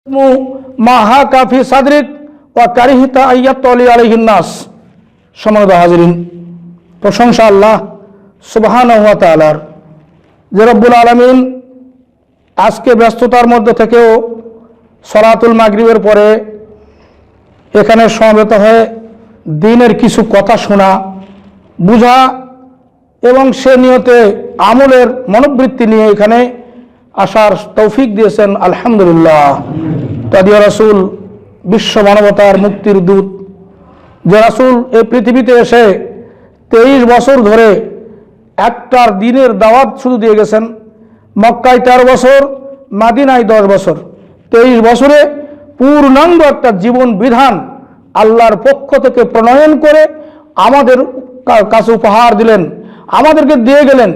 মা হা কাফি সাদরিক ওয়া কারিহিতা আইয়াতলি আলাইহিন নাস। সম্মানিত হাজিরিন, প্রশংসা আল্লাহ সুবহানাহু ওয়া তাআলার, যে রব্বুল আলামিন আজকে ব্যস্ততার মধ্যে থেকেও সলাতুল মাগরিবের পরে এখানে সমবেত হয়ে দ্বীনের কিছু কথা শোনা, বুঝা এবং সে নিয়তে আমলের মনোবৃত্তি নিয়ে এখানে আসার তৌফিক দিয়েছেন। আলহামদুলিল্লাহ। তাদিয়া রাসূল বিশ্ব মানবতার মুক্তির দূত, যে রাসূল এই পৃথিবীতে এসে 23 বছর ধরে একটার দিনের দাওয়াত শুধু দিয়ে গেছেন। মক্কায় 13 বছর, মাদিনায় 10 বছর, 23 বছরে পূর্ণাঙ্গ একটা জীবন বিধান আল্লাহর পক্ষ থেকে প্রণয়ন করে আমাদের কাছে উপহার দিলেন, আমাদেরকে দিয়ে গেলেন,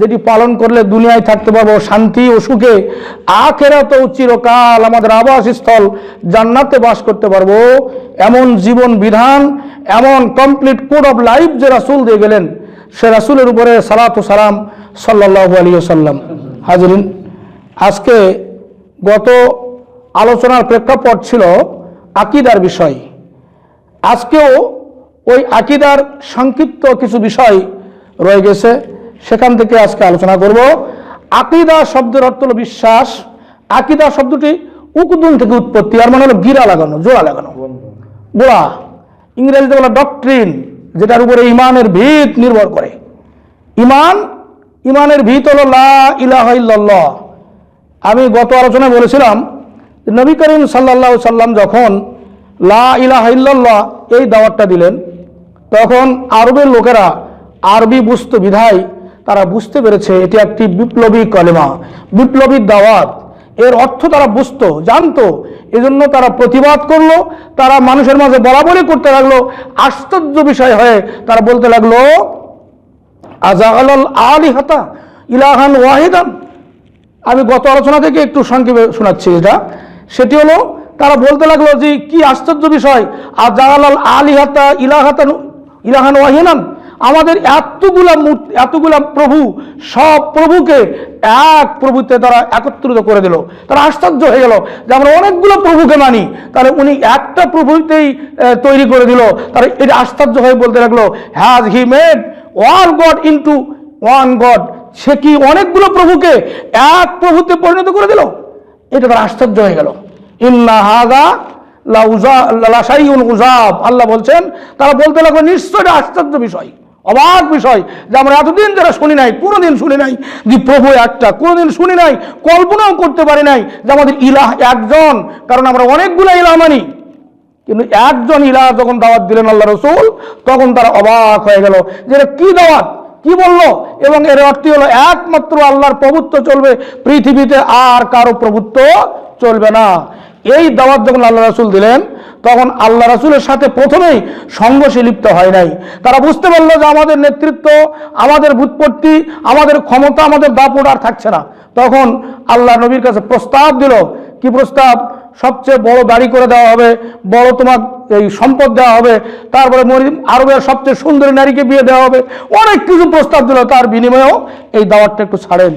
যেটি পালন করলে দুনিয়ায় থাকতে পারবো শান্তি ও সুখে, আখিরাতেও চিরকাল আমাদের আবাসস্থল জান্নাতে বাস করতে পারবো। এমন জীবন বিধান, এমন কমপ্লিট কোড অফ লাইফ যে রাসূল দিয়ে গেলেন, সে রাসূলের উপরে সালাত ও সালাম সাল্লাল্লাহু আলাইহি ওয়াসাল্লাম। হাজিরিন, আজকে গত আলোচনার প্রেক্ষাপট ছিল আকীদার বিষয়। আজকেও ওই আকীদার সংক্ষিপ্ত কিছু বিষয় রয়ে গেছে, সেখান থেকে আজকে আলোচনা করব। আকীদা শব্দের অর্থ হলো বিশ্বাস। আকীদা শব্দটি উকদুন থেকে উৎপত্তি, আর মানে হলো গিরা লাগানো, জোড়া লাগানো, গোড়া। ইংরেজিতে বলা ডক্ট্রিন, যেটার উপরে ইমানের ভিত নির্ভর করে। ইমানের ভিত হলো লা ইলাহা ইল্লাল্লাহ। আমি গত আলোচনায় বলেছিলাম নবী করিম সাল্লাল্লাহু আলাইহি সাল্লাম যখন লা ইলাহা ইল্লাল্লাহ এই দাওয়াতটা দিলেন, তখন আরবের লোকেরা আরবি বুঝতে বিধায় তারা বুঝতে পেরেছে এটি একটি বিপ্লবী কলেমা, বিপ্লবী দাওয়াত। এর অর্থ তারা বুঝতো, জানতো, এজন্য তারা প্রতিবাদ করলো। তারা মানুষের মাঝে বলাবলি করতে লাগলো। আশ্চর্য বিষয় হয়ে তারা বলতে লাগলো, আজাআলাল আলিহাতা ইলাহান ওয়াহিদান। আমি গত আলোচনা থেকে একটু সংক্ষেপে শোনাচ্ছি এটা। সেটি হলো, তারা বলতে লাগলো যে কি আশ্চর্য বিষয়, আজাআলাল আলিহাতা ইলাহান ওয়াহিদান। আমাদের এতগুলা প্রভু, সব প্রভুকে এক প্রভুতে তারা একত্রিত করে দিল। তারা আশ্চর্য হয়ে গেল যে আমরা অনেকগুলো প্রভুকে মানি, তাহলে উনি একটা প্রভুতেই তৈরি করে দিল। তারা এটা আশ্চর্য হয়ে বলতে লাগলো, has he made one god into one god. সে কি অনেকগুলো প্রভুকে এক প্রভুতে পরিণত করে দিল? এটা তারা আশ্চর্য হয়ে গেল। ইন্না হাযা লাশাইউন উযাব। আল্লাহ বলছেন, তারা বলতে লাগলো নিশ্চয় এটা আশ্চর্য বিষয়, অবাক বিষয়, যে আমরা এতদিন যারা শুনি নাই, কোনোদিন শুনি নাই যে প্রভু একটা, কোনোদিন শুনি নাই, কল্পনাও করতে পারি নাই যে আমাদের ইলাহ একজন। কারণ আমরা অনেকগুলো ইলাহ মানি, কিন্তু একজন ইলাহ যখন দাওয়াত দিলেন আল্লাহ রাসূল, তখন তারা অবাক হয়ে গেল যে এটা কি দাওয়াত, কি বললো। এবং এর অর্থ হলো একমাত্র আল্লাহর প্রভুত্ব চলবে, পৃথিবীতে আর কারো প্রভুত্ব চলবে না। এই দাওয়াত যখন আল্লাহ রাসূল দিলেন, তখন আল্লাহ রাসূলের সাথে প্রথমেই সংঘর্ষে লিপ্ত হয় নাই। তারা বুঝতে পারলো যে আমাদের নেতৃত্ব, আমাদের ভূতপত্তি, আমাদের ক্ষমতা, আমাদের দাপট আর থাকছে না। তখন আল্লাহ নবীর কাছে প্রস্তাব দিল। কি প্রস্তাব? সবচেয়ে বড় গাড়ি করে দেওয়া হবে, বড় তোমার এই সম্পদ দেওয়া হবে, তারপরে আরবের সবচেয়ে সুন্দরী নারীকে বিয়ে দেওয়া হবে, অনেক কিছু প্রস্তাব দিল। তার বিনিময়েও এই দাওয়াতটা একটু ছাড়েন।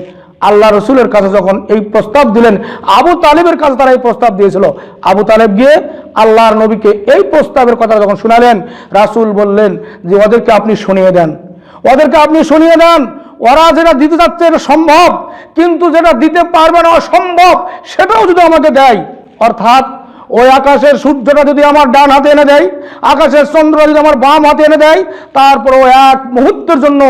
আল্লাহ রসুলের কাছে যখন এই প্রস্তাব দিলেন, আবু তালেবের কাছে তারা এই প্রস্তাব দিয়েছিল। আবু তালেব গিয়ে আল্লাহর নবীকে এই প্রস্তাবের কথা যখন শোনালেন, রাসূল বললেন যে ওদেরকে আপনি শুনিয়ে দেন, ওদেরকে আপনি শুনিয়ে দেন। ওরা যেটা দিতে যাচ্ছে এটা সম্ভব, কিন্তু যেটা দিতে পারবে না অসম্ভব, সেটাও যদি আমাকে দেয়, অর্থাৎ ওই আকাশের সূর্যটা যদি আমার ডান হাতে এনে দেয়, আকাশের চন্দ্র যদি আমার বাম হাতে এনে দেয়, তারপরে এক মুহূর্তের জন্য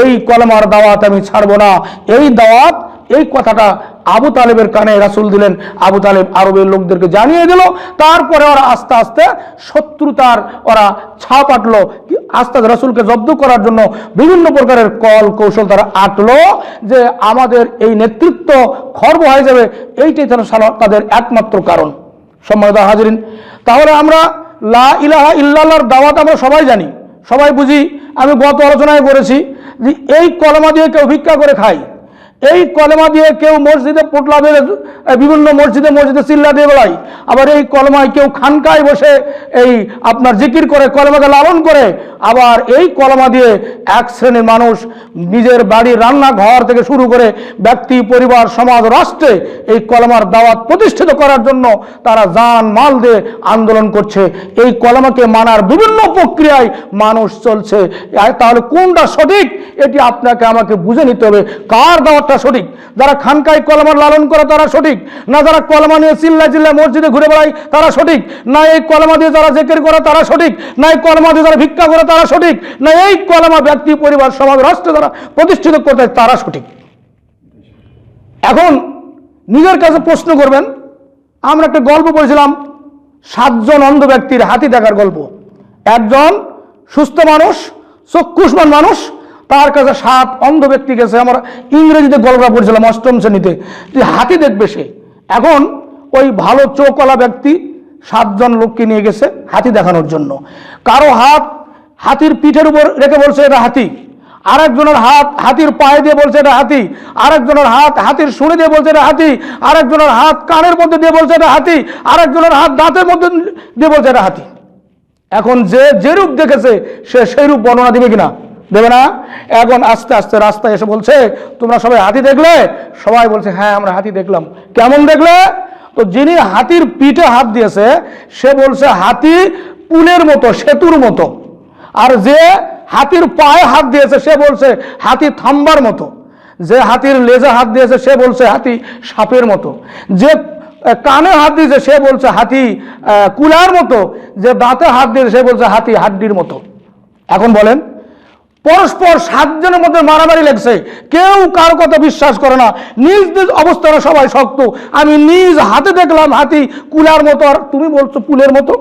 এই কলেমার দাওয়াত আমি ছাড়বো না। এই দাওয়াত, এই কথাটা আবু তালেবের কানে রাসূল দিলেন। আবু তালেব আরবের লোকদেরকে জানিয়ে দিল। তারপরে ওরা আস্তে আস্তে শত্রুতার ওরা ছাপ আটলো, আস্তে আস্তে রাসূলকে জব্দ করার জন্য বিভিন্ন প্রকারের কল কৌশল তারা আটলো, যে আমাদের এই নেতৃত্ব খর্ব হয়ে যাবে। এইটাই তাদের একমাত্র কারণ। সম্মানিত হাজিরিন, তাহলে আমরা লা ইলাহা ইল্লাল্লাহর দাওয়াত আমরা সবাই জানি, সবাই বুঝি। আমি গত আলোচনায় করেছি যে এই কলেমা দিয়ে কেউ ভিক্ষা করে খায়, এই কলেমা দিয়ে কেউ মসজিদে পোটলা বেড়ে বিভিন্ন মসজিদে চিল্লা দিয়ে বেড়ায়, আবার এই কলেমায় কেউ খানকায় বসে এই আপনার জিকির করে, কলেমাকে লালন করে। আবার এই কলেমা দিয়ে এক শ্রেণীর মানুষ নিজের বাড়ির রান্নাঘর থেকে শুরু করে ব্যক্তি, পরিবার, সমাজ, রাষ্ট্রে এই কলেমার দাওয়াত প্রতিষ্ঠিত করার জন্য তারা জান মাল দিয়ে আন্দোলন করছে। এই কলেমাকে মানার বিভিন্ন প্রক্রিয়ায় মানুষ চলছে। তাহলে কোনটা সঠিক এটি আপনাকে আমাকে বুঝে নিতে হবে। কার দাওয়াতটা সঠিক? যারা খানকায় কলেমার লালন করে তারা সঠিক, না যারা কলেমা নিয়ে চিল্লায় মসজিদে ঘুরে বেড়ায় তারা সঠিক, না এই কলেমা দিয়ে যারা জিকির করে তারা সঠিক, না এই কলেমা দিয়ে যারা ভিক্ষা করে তারা সঠিক, না এই কলেমা ব্যক্তি, পরিবার, সমাজ, রাষ্ট্রে যারা প্রতিষ্ঠিত করতে তারা সঠিক? এখন নিজের কাছে প্রশ্ন করবেন। আমরা একটা গল্প পড়েছিলাম 7 জন অন্ধ ব্যক্তির হাতি দেখার গল্প। একজন সুস্থ মানুষ, চক্ষুষ্মান মানুষ, তার কাছে 7 অন্ধ ব্যক্তি গেছে। আমরা ইংরেজিতে গল্পটা পড়ছিলাম 8ম শ্রেণীতে, যে হাতি দেখবে সে। এখন ওই ভালো চোখওয়ালা ব্যক্তি 7 জন লোককে নিয়ে গেছে হাতি দেখানোর জন্য। কারো হাত হাতির পিঠের উপর রেখে বলছে এটা হাতি, আরেকজনের হাত হাতির পায়ে দিয়ে বলছে এটা হাতি, আরেকজনের হাত হাতির শুঁড়ে দিয়ে বলছে এটা হাতি, আরেকজনের হাত কানের মধ্যে দিয়ে বলছে এটা হাতি, আরেকজনের হাত দাঁতের মধ্যে দিয়ে বলছে এটা হাতি। এখন যে যেরূপ দেখেছে সে সেই রূপ বর্ণনা দিবে কিনা? দেবে না। এখন আস্তে আস্তে রাস্তায় এসে বলছে তোমরা সবাই হাতি দেখলে? সবাই বলছে হ্যাঁ আমরা হাতি দেখলাম। কেমন দেখলে? তো যিনি হাতির পিঠে হাত দিয়েছে সে বলছে হাতি পুলের মতো, সেতুর মতো। আর যে হাতির পায়ে হাত দিয়েছে সে বলছে হাতি থাম্বার মতো। যে হাতির লেজে হাত দিয়েছে সে বলছে হাতি সাপের মতো। যে কানে হাত দিয়েছে সে বলছে হাতি কুলার মতো। যে দাঁতে হাত দিয়েছে সে বলছে হাতি হাড্ডির মতো। এখন বলেন, পরস্পর 7 জনের মধ্যে মারামারি লাগছে, কেউ কারো কথা বিশ্বাস করে না, নিজ নিজ অবস্থানে সবাই শক্ত। আমি নিজ হাতে দেখলাম হাতি কুলার মতো, আর তুমি বলছো পুলের মতো।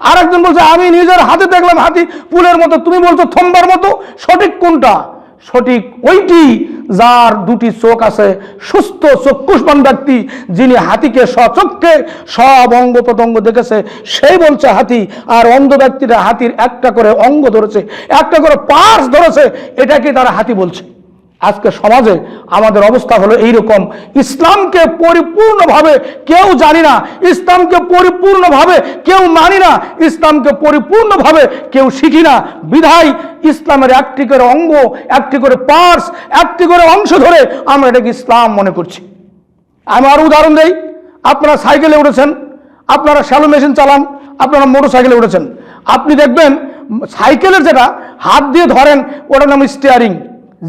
আর একজন বলছে আমি নিজের হাতে দেখলাম হাতি পুলের মতো, তুমি বলছো থম্বার মতো। সঠিক কোনটা? সঠিক ওইটি যার 2টি চোখ আছে, সুস্থ চক্ষুষ্মান ব্যক্তি, যিনি হাতিকে স্বচক্ষে সব অঙ্গ প্রত্যঙ্গ দেখেছে, সেই বলছে হাতি। আর অন্ধ ব্যক্তিরা হাতির একটা করে অঙ্গ ধরেছে, একটা করে পার্টস ধরেছে, এটাকে তারা হাতি বলছে। আজকে সমাজে আমাদের অবস্থা হলো এইরকম। ইসলামকে পরিপূর্ণভাবে কেউ জানি না, ইসলামকে পরিপূর্ণভাবে কেউ মানি না, ইসলামকে পরিপূর্ণভাবে কেউ শিখি না। বিধায় ইসলামের একটি করে অঙ্গ, একটি করে পার্টস, একটি করে অংশ ধরে আমরা এটাকে ইসলাম মনে করছি। আমি আরো উদাহরণ দেই। আপনারা সাইকেলে উঠেছেন, আপনারা শ্যালো মেশিন চালান, আপনারা মোটর সাইকেলে উঠেছেন। আপনি দেখবেন সাইকেলের যেটা হাত দিয়ে ধরেন ওটার নাম স্টিয়ারিং,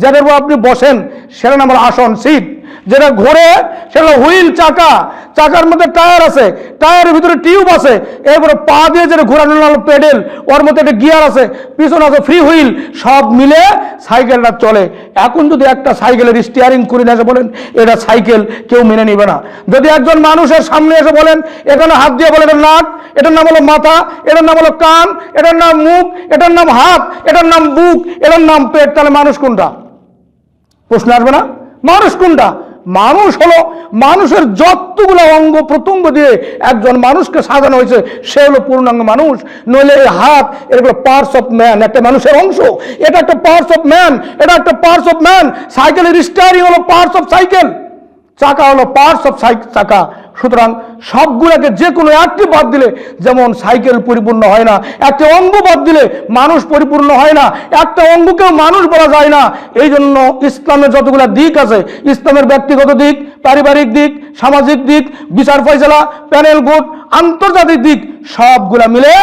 যেটার উপর আপনি বসেন সেটার নাম হলো আসন, সিট। যেটা ঘোরে সেটা হুইল, চাকা। চাকার মধ্যে টায়ার আছে, টায়ারের ভিতরে টিউব আছে, এরপরে পা দিয়ে যেটা ঘোরানো হলো পেডেল, ওর মধ্যে একটা গিয়ার আছে, পিছনে আছে ফ্রি হুইল। সব মিলে সাইকেলটা চলে। এখন যদি একটা সাইকেলের স্টিয়ারিং করে এসে বলেন এটা সাইকেল, কেউ মেনে নিবে না। যদি একজন মানুষের সামনে এসে বলেন এখানে হাত দিয়ে বলেন এটা নাক, এটার নাম হলো মাথা, এটার নাম হলো কান, এটার নাম মুখ, এটার নাম হাত, এটার নাম বুক, এটার নাম পেট, তাহলে মানুষ কোনটা? প্রশ্ন আসবে না? মানুষ কোনটা? মানুষ হলো মানুষের যতগুলো অঙ্গ প্রত্যঙ্গ দিয়ে একজন মানুষকে সাজানো হয়েছে, সে হলো পূর্ণাঙ্গ মানুষ। নইলে এই হাত, এগুলো পার্টস অফ ম্যান, একটা মানুষের অংশ। এটা একটা পার্টস অফ ম্যান, এটা একটা পার্টস অফ ম্যান। সাইকেলের স্টিয়ারিং হলো পার্টস অফ সাইকেল, চাকা হলো পার্টস অফ চাকা। সুতরাং সবগুলোকে যে কোনো একটি বাদ দিলে যেমন সাইকেল পরিপূর্ণ হয় না, একটা অঙ্গ বাদ দিলে মানুষ পরিপূর্ণ হয় না, একটা অঙ্গকেও মানুষ বলা যায় না। এই জন্য ইসলামের যতগুলো দিক আছে, ইসলামের ব্যক্তিগত দিক, পারিবারিক দিক, সামাজিক দিক, বিচার ফয়সালা, প্যানেল কোড, আন্তর্জাতিক দিক, সবগুলা মিলে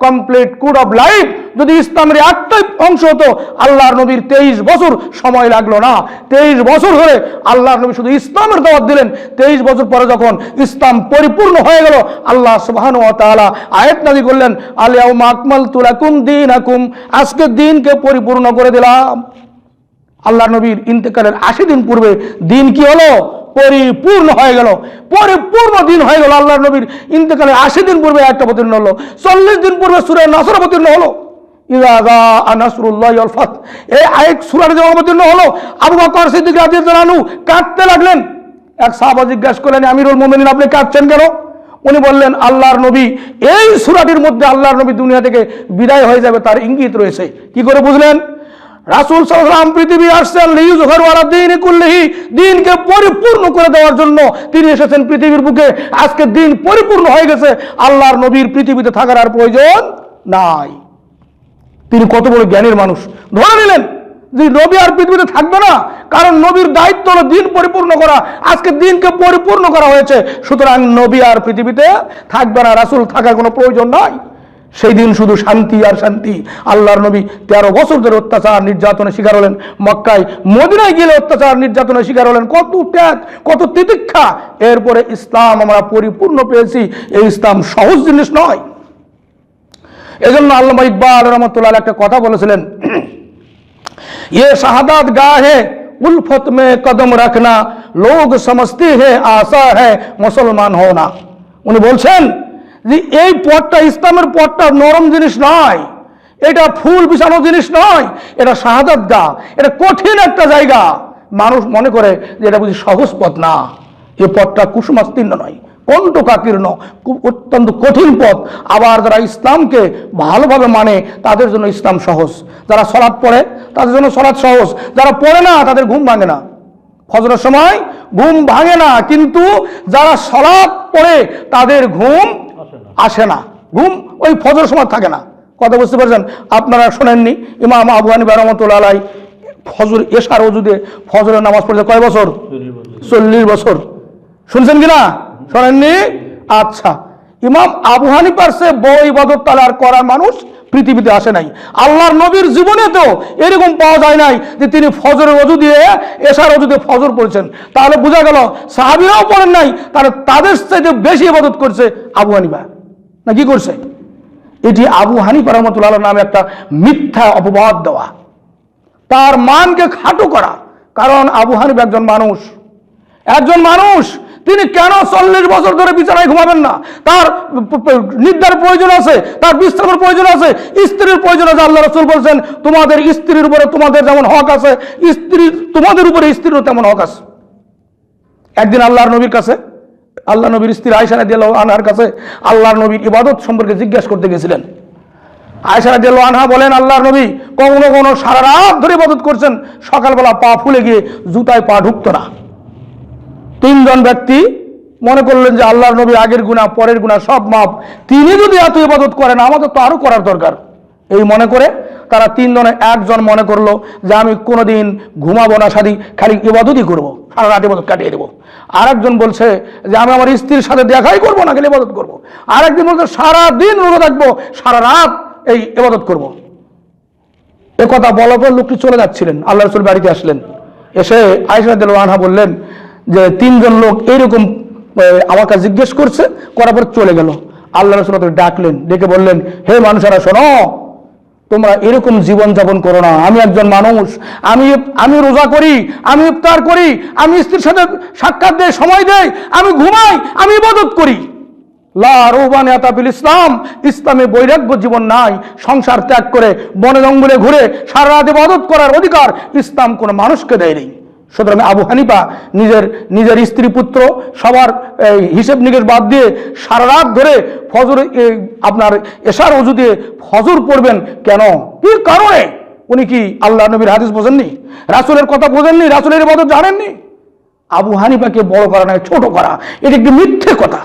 কমপ্লিট কোড অফ লাইফ যদি ইসলামের একটাই অংশ হতো, আল্লাহর নবীর 23 বছর সময় লাগলো না। 23 বছর ধরে আল্লাহর নবী শুধু ইসলামের দাওয়াত দিলেন। 23 বছর পরে যখন ইসলাম পরিপূর্ণ হয়ে গেল, আল্লাহ সুবহানাহু ওয়া তাআলা আয়াত নাযিল করলেন, আল ইয়াউমা আকমালতু লাকুম দীনাকুম, আজকে দিনকে পরিপূর্ণ করে দিলাম। আল্লাহর নবীর ইন্তেকালের 80 দিন পূর্বে দিন কি হলো? পরিপূর্ণ হয়ে গেল, পরিপূর্ণ দিন হয়ে গেল। আল্লাহর নবীর ইন্তেকালের 80 দিন পূর্বে একটা অবতীর্ণ হলো, 40 দিন পূর্বে সূরা নাসর অবতীর্ণ হলো। ইযা জাআ নাসরুল্লাহি ওয়াল ফাত, এই আয়াত সূরার যে অবতীর্ণ হলো, আবু বকর সিদ্দিক রাদিয়াল্লাহু আনহু কাঁদতে লাগলেন। এক সাহাবা জিজ্ঞাসা করলেন, আমিরুল মুমিনিন আপনি কাঁদছেন কেন? উনি বললেন, আল্লাহর নবী, এই সূরাটির মধ্যে আল্লাহর নবী দুনিয়া থেকে বিদায় হয়ে যাবে তার ইঙ্গিত রয়েছে। কি করে বুঝলেন? রাসূল সাল্লাল্লাহু আলাইহি ওয়াসাল্লাম পৃথিবী আসছেন লিইয়ুযহিরু আলা দীনি কুল্লিহি, দ্বীনকে পরিপূর্ণ করে দেওয়ার জন্য তিনি এসেছেন পৃথিবীর বুকে। আজকে দ্বীন পরিপূর্ণ হয়ে গেছে, আল্লাহর নবীর পৃথিবীতে থাকার আর প্রয়োজন নাই। তিনি কত বড় জ্ঞানীর মানুষ, ধরে নিলেন যে নবী আর পৃথিবীতে থাকবে না, কারণ নবীর দায়িত্ব হলো দ্বীন পরিপূর্ণ করা। আজকে দ্বীনকে পরিপূর্ণ করা হয়েছে, সুতরাং নবী আর পৃথিবীতে থাকবে না, রাসূল থাকার কোনো প্রয়োজন নাই। সেই দিন শুধু শান্তি আর শান্তি। আল্লাহর নবী 13 বছর ধরে অত্যাচার নির্যাতনের শিকার হলেন, মক্কায় মদিনায় গেলে অত্যাচার নির্যাতনের শিকার হলেন, কত ত্যাগ কত তিতিক্ষা। এরপরে ইসলাম আমরা পরিপূর্ণ পেয়েছি। এই ইসলাম সহজ জিনিস নয়। এজন্য আল্লামা ইকবাল রহমতুল্লাহ একটা কথা বলেছিলেন, ये शहादत गाह है उल्फत में कदम रखना, लोग समझते हैं आशा है मुसलमान होना। উনি বলছেন যে এই পথটা, ইসলামের পথটা নরম জিনিস নয়, এটা ফুল বিছানো জিনিস নয়, এটা শাহাদাত গাহ, এটা কঠিন একটা জায়গা। মানুষ মনে করে যে এটা বুঝি সহজ পথ। না, এই পথটা কুসুমাস্তীর্ণ নয়, কণ্টকাকীর্ণ, অত্যন্ত কঠিন পথ। আবার যারা ইসলামকে ভালোভাবে মানে তাদের জন্য ইসলাম সহজ। যারা সালাত পড়ে তাদের জন্য সালাত সহজ, যারা পড়ে না তাদের ঘুম ভাঙে না, ফজরের সময় ঘুম ভাঙে না। কিন্তু যারা সালাত পড়ে তাদের ঘুম আসে না, ঘুম ওই ফজরের সময় থাকে না। কথা বুঝতে পারছেন? আপনারা শোনেননি ইমাম আবু হানিফা রাহমাতুল্লাহ আলাইহি ফজর এশার ওযুদে ফজরের নামাজ পড়েছে কয় বছর? 40 বছর। শুনছেন কিনা? শোনেননি? আচ্ছা, ইমাম আবু হানিফার সে বড় ইবাদত তাহলে আর করার মানুষ পৃথিবীতে আসে নাই। আল্লাহর নবীর জীবনে তো এরকম পাওয়া যায় নাই যে তিনি ফজরের ওযু দিয়ে এশার ওযুতে ফজর পড়েছেন। তাহলে বোঝা গেল সাহাবীরাও পড়েন নাই, তাহলে তাদের চাইতে বেশি ইবাদত করছে আবু হানিফা, না কি করছে? এটি আবু হানিফা রাহমাতুল্লাহ নামে একটা মিথ্যা অপবাদ দেওয়া, তার মানকে খাটো করা। কারণ আবু হানিফা একজন মানুষ, তিনি কেন 40 বছর ধরে বিছানায় ঘুমাবেন না? তার নিদ্রার প্রয়োজন আছে, তার বিশ্রামের প্রয়োজন আছে, স্ত্রীর প্রয়োজন আছে। আল্লাহ রাসূল বলছেন তোমাদের স্ত্রীর উপরে তোমাদের যেমন হক আছে, তোমাদের উপরে স্ত্রীরও তেমন হক আছে। একদিন আল্লাহর নবীর কাছে, আল্লাহ নবীর স্ত্রী আয়েশা রাদিয়াল্লাহু আনহার কাছে আল্লাহর নবীর ইবাদত সম্পর্কে জিজ্ঞাসা করতে গেছিলেন। আয়েশা রাদিয়াল্লাহু আনহা বলেন আল্লাহর নবী কখনো সারা রাত ধরে ইবাদত করছেন, সকালবেলা পা ফুলে গিয়ে জুতায় পা ঢুকতো না। 3 জন ব্যক্তি মনে করলেন যে আল্লাহর নবী আগের গুনাহ পরের গুনাহ সব মাপ, তিনি যদি এত ইবাদত করেন আমাদের তো আরো করার দরকার। এই মনে করে তারা 3 জনে একজন মনে করলো যে আমি কোনোদিন ঘুমাবো না, সাথী খালি ইবাদতই করবো, সারা রাত ইবাদত কাটিয়ে দেবো। আরেকজন বলছে যে আমি আমার স্ত্রীর সাথে দেখাই করবো না, খালি ইবাদত করবো। আরেকজন বলছে সারা দিন রোজা থাকবো, সারা রাত এই ইবাদত করবো। এ কথা বলার পর লোকটি চলে যাচ্ছিলেন, আল্লাহ রাসূল বাড়িতে আসলেন। এসে আয়েশা রাদিয়াল্লাহু আনহা বললেন যে 3 জন লোক এইরকম আমার কাছে জিজ্ঞেস করছে, করার পর চলে গেল। আল্লাহ রাসূল তাদের ডাকলেন, ডেকে বললেন হে মানুষেরা শোনো, তোমরা এরকম জীবন যাপন করো না। আমি একজন মানুষ, আমি রোজা করি, আমি ইফতার করি, আমি স্ত্রীর সাথে সাক্ষাৎ দেই, সময় দেই, আমি ঘুমাই, আমি ইবাদত করি। লা রুবানিয়াতা ফিল ইসলাম, ইসলামে বৈরাগ্য জীবন নাই। সংসার ত্যাগ করে বনে জঙ্গলে ঘুরে সারা রাত ইবাদত করার অধিকার ইসলাম কোনো মানুষকে দেয়নি। সুতরাং আবু হানিফা নিজের স্ত্রী পুত্র সবার হিসেব নিকেশ বাদ দিয়ে সারা রাত ধরে ফজর আপনার এশার ওযু দিয়ে ফজর পড়বেন কেন? কি কারণে? উনি কি আল্লাহ নবীর হাদিস বোঝেননি? রাসূলের কথা বোঝেননি? রাসূলের ইবাদত জানেননি? আবু হানিফাকে বড় করা নয়, ছোট করা, এটা একটি মিথ্যে কথা।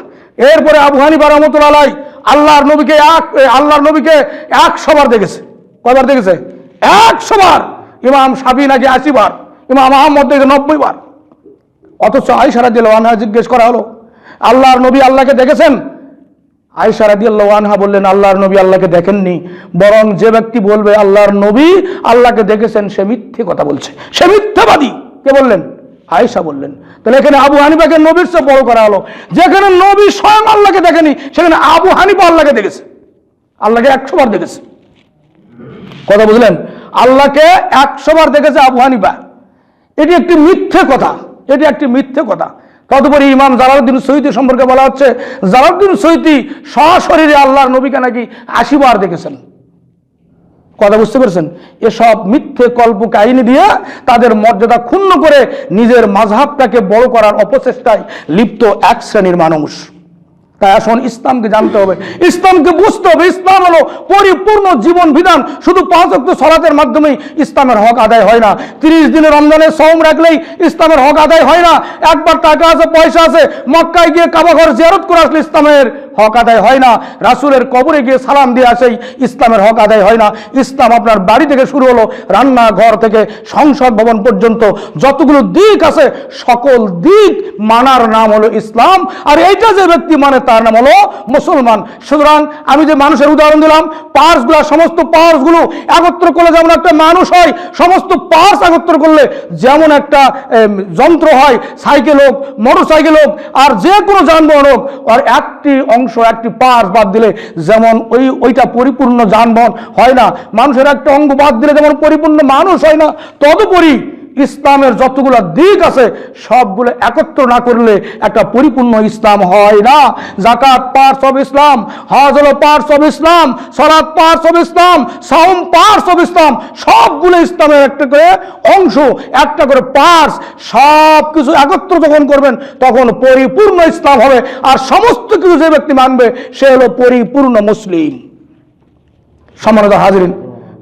এরপরে আবু হানিফা রাহমাতুল্লাহ আলাইহি আল্লাহর নবীকে 100 বার দেখেছে। কয়বার দেখেছে? 100 বার। ইমাম শাফি নাকি 80 বার, ইমাম আহমদ দেখে 90 বার। অথচ আয়েশা রাদিয়াল্লাহু আনহা জিজ্ঞেস করা হলো আল্লাহর নবী আল্লাহকে দেখেছেন? আয়েশা রাদিয়াল্লাহু আনহা বললেন আল্লাহর নবী আল্লাহকে দেখেননি, বরং যে ব্যক্তি বলবে আল্লাহর নবী আল্লাহকে দেখেছেন সে মিথ্যে কথা বলছে, সে মিথ্যাবাদী। কে বললেন? আয়েশা বললেন। তাহলে এখানে আবু হানিফাকে নবীর চেয়ে বড় করা হলো। যেখানে নবী স্বয়ং আল্লাহকে দেখেনি সেখানে আবু হানিফা আল্লাহকে দেখেছে, আল্লাহকে 100 বার দেখেছে। কথা বুঝলেন? আল্লাহকে 100 বার দেখেছে আবু হানিফা। এটি একটি মিথ্যে কথা, এটি একটি মিথ্যে কথা। তদুপরি ইমাম জালালউদ্দিন সৈয়দী সম্পর্কে বলা হচ্ছে জালালউদ্দিন সৈয়দী সশরীরে আল্লাহর নবীকে নাকি 80 বার দেখেছেন। কথা বুঝতে পেরেছেন? এসব মিথ্যে কল্প কাহিনী দিয়ে তাদের মর্যাদা ক্ষুণ্ণ করে নিজের মাযহাবটাকে বড় করার অপচেষ্টায় লিপ্ত এক শ্রেণীর মানুষ। তাই আসুন ইসলামকে জানতে হবে, ইসলামকে বুঝতে হবে। ইসলাম হলো পরিপূর্ণ জীবন বিধান। শুধু 5 ওয়াক্ত সালাতের মাধ্যমেই ইসলামের হক আদায় হয় না। 30 দিনের রমজানের সওম রাখলেই ইসলামের হক আদায় হয় না। একবার টাকা আছে, পয়সা আছে, মক্কায় গিয়ে কাবা ঘর জিয়ারত করে আসলে ইসলামের হক আদায় হয় না। রাসূলের কবরে গিয়ে সালাম দিয়ে আসেই ইসলামের হক আদায় হয় না। ইসলাম আপনার বাড়ি থেকে শুরু হলো, রান্নাঘর থেকে সংসদ ভবন পর্যন্ত যতগুলো দিক আছে সকল দিক মানার নাম হলো ইসলাম। আর এইটা যে ব্যক্তি মানে তার নাম হলো মুসলমান। সুতরাং আমি যে মানুষের উদাহরণ দিলাম, পার্টসগুলো, সমস্ত পার্টসগুলো একত্র করলে যেমন একটা মানুষ হয়, সমস্ত পার্টস একত্র করলে যেমন একটা যন্ত্র হয়, সাইকেল হোক, মোটর সাইকেল হোক, আর যে কোনো যানবাহন হোক, আর একটি অংশ, একটি পার্টস বাদ দিলে যেমন ওইটা পরিপূর্ণ যানবাহন হয় না, মানুষের একটা অঙ্গ বাদ দিলে যেমন পরিপূর্ণ মানুষ হয় না, তদুপরি ইসলামের যতগুলো দিক আছে সবগুলো একত্র না করলে একটা পরিপূর্ণ ইসলাম হয় না। যাকাত পার্টস অফ ইসলাম, হজ হলো পার্টস অফ ইসলাম, সালাত পার্টস অফ ইসলাম, সাওম পার্টস অফ ইসলাম, সবগুলো ইসলামের একটা করে অংশ, একটা করে পার্টস, সব কিছু একত্র যখন করবেন তখন পরিপূর্ণ ইসলাম হবে। আর সমস্ত কিছু যে ব্যক্তি মানবে সে হলো পরিপূর্ণ মুসলিম। সম্মানিত হাজিরিন,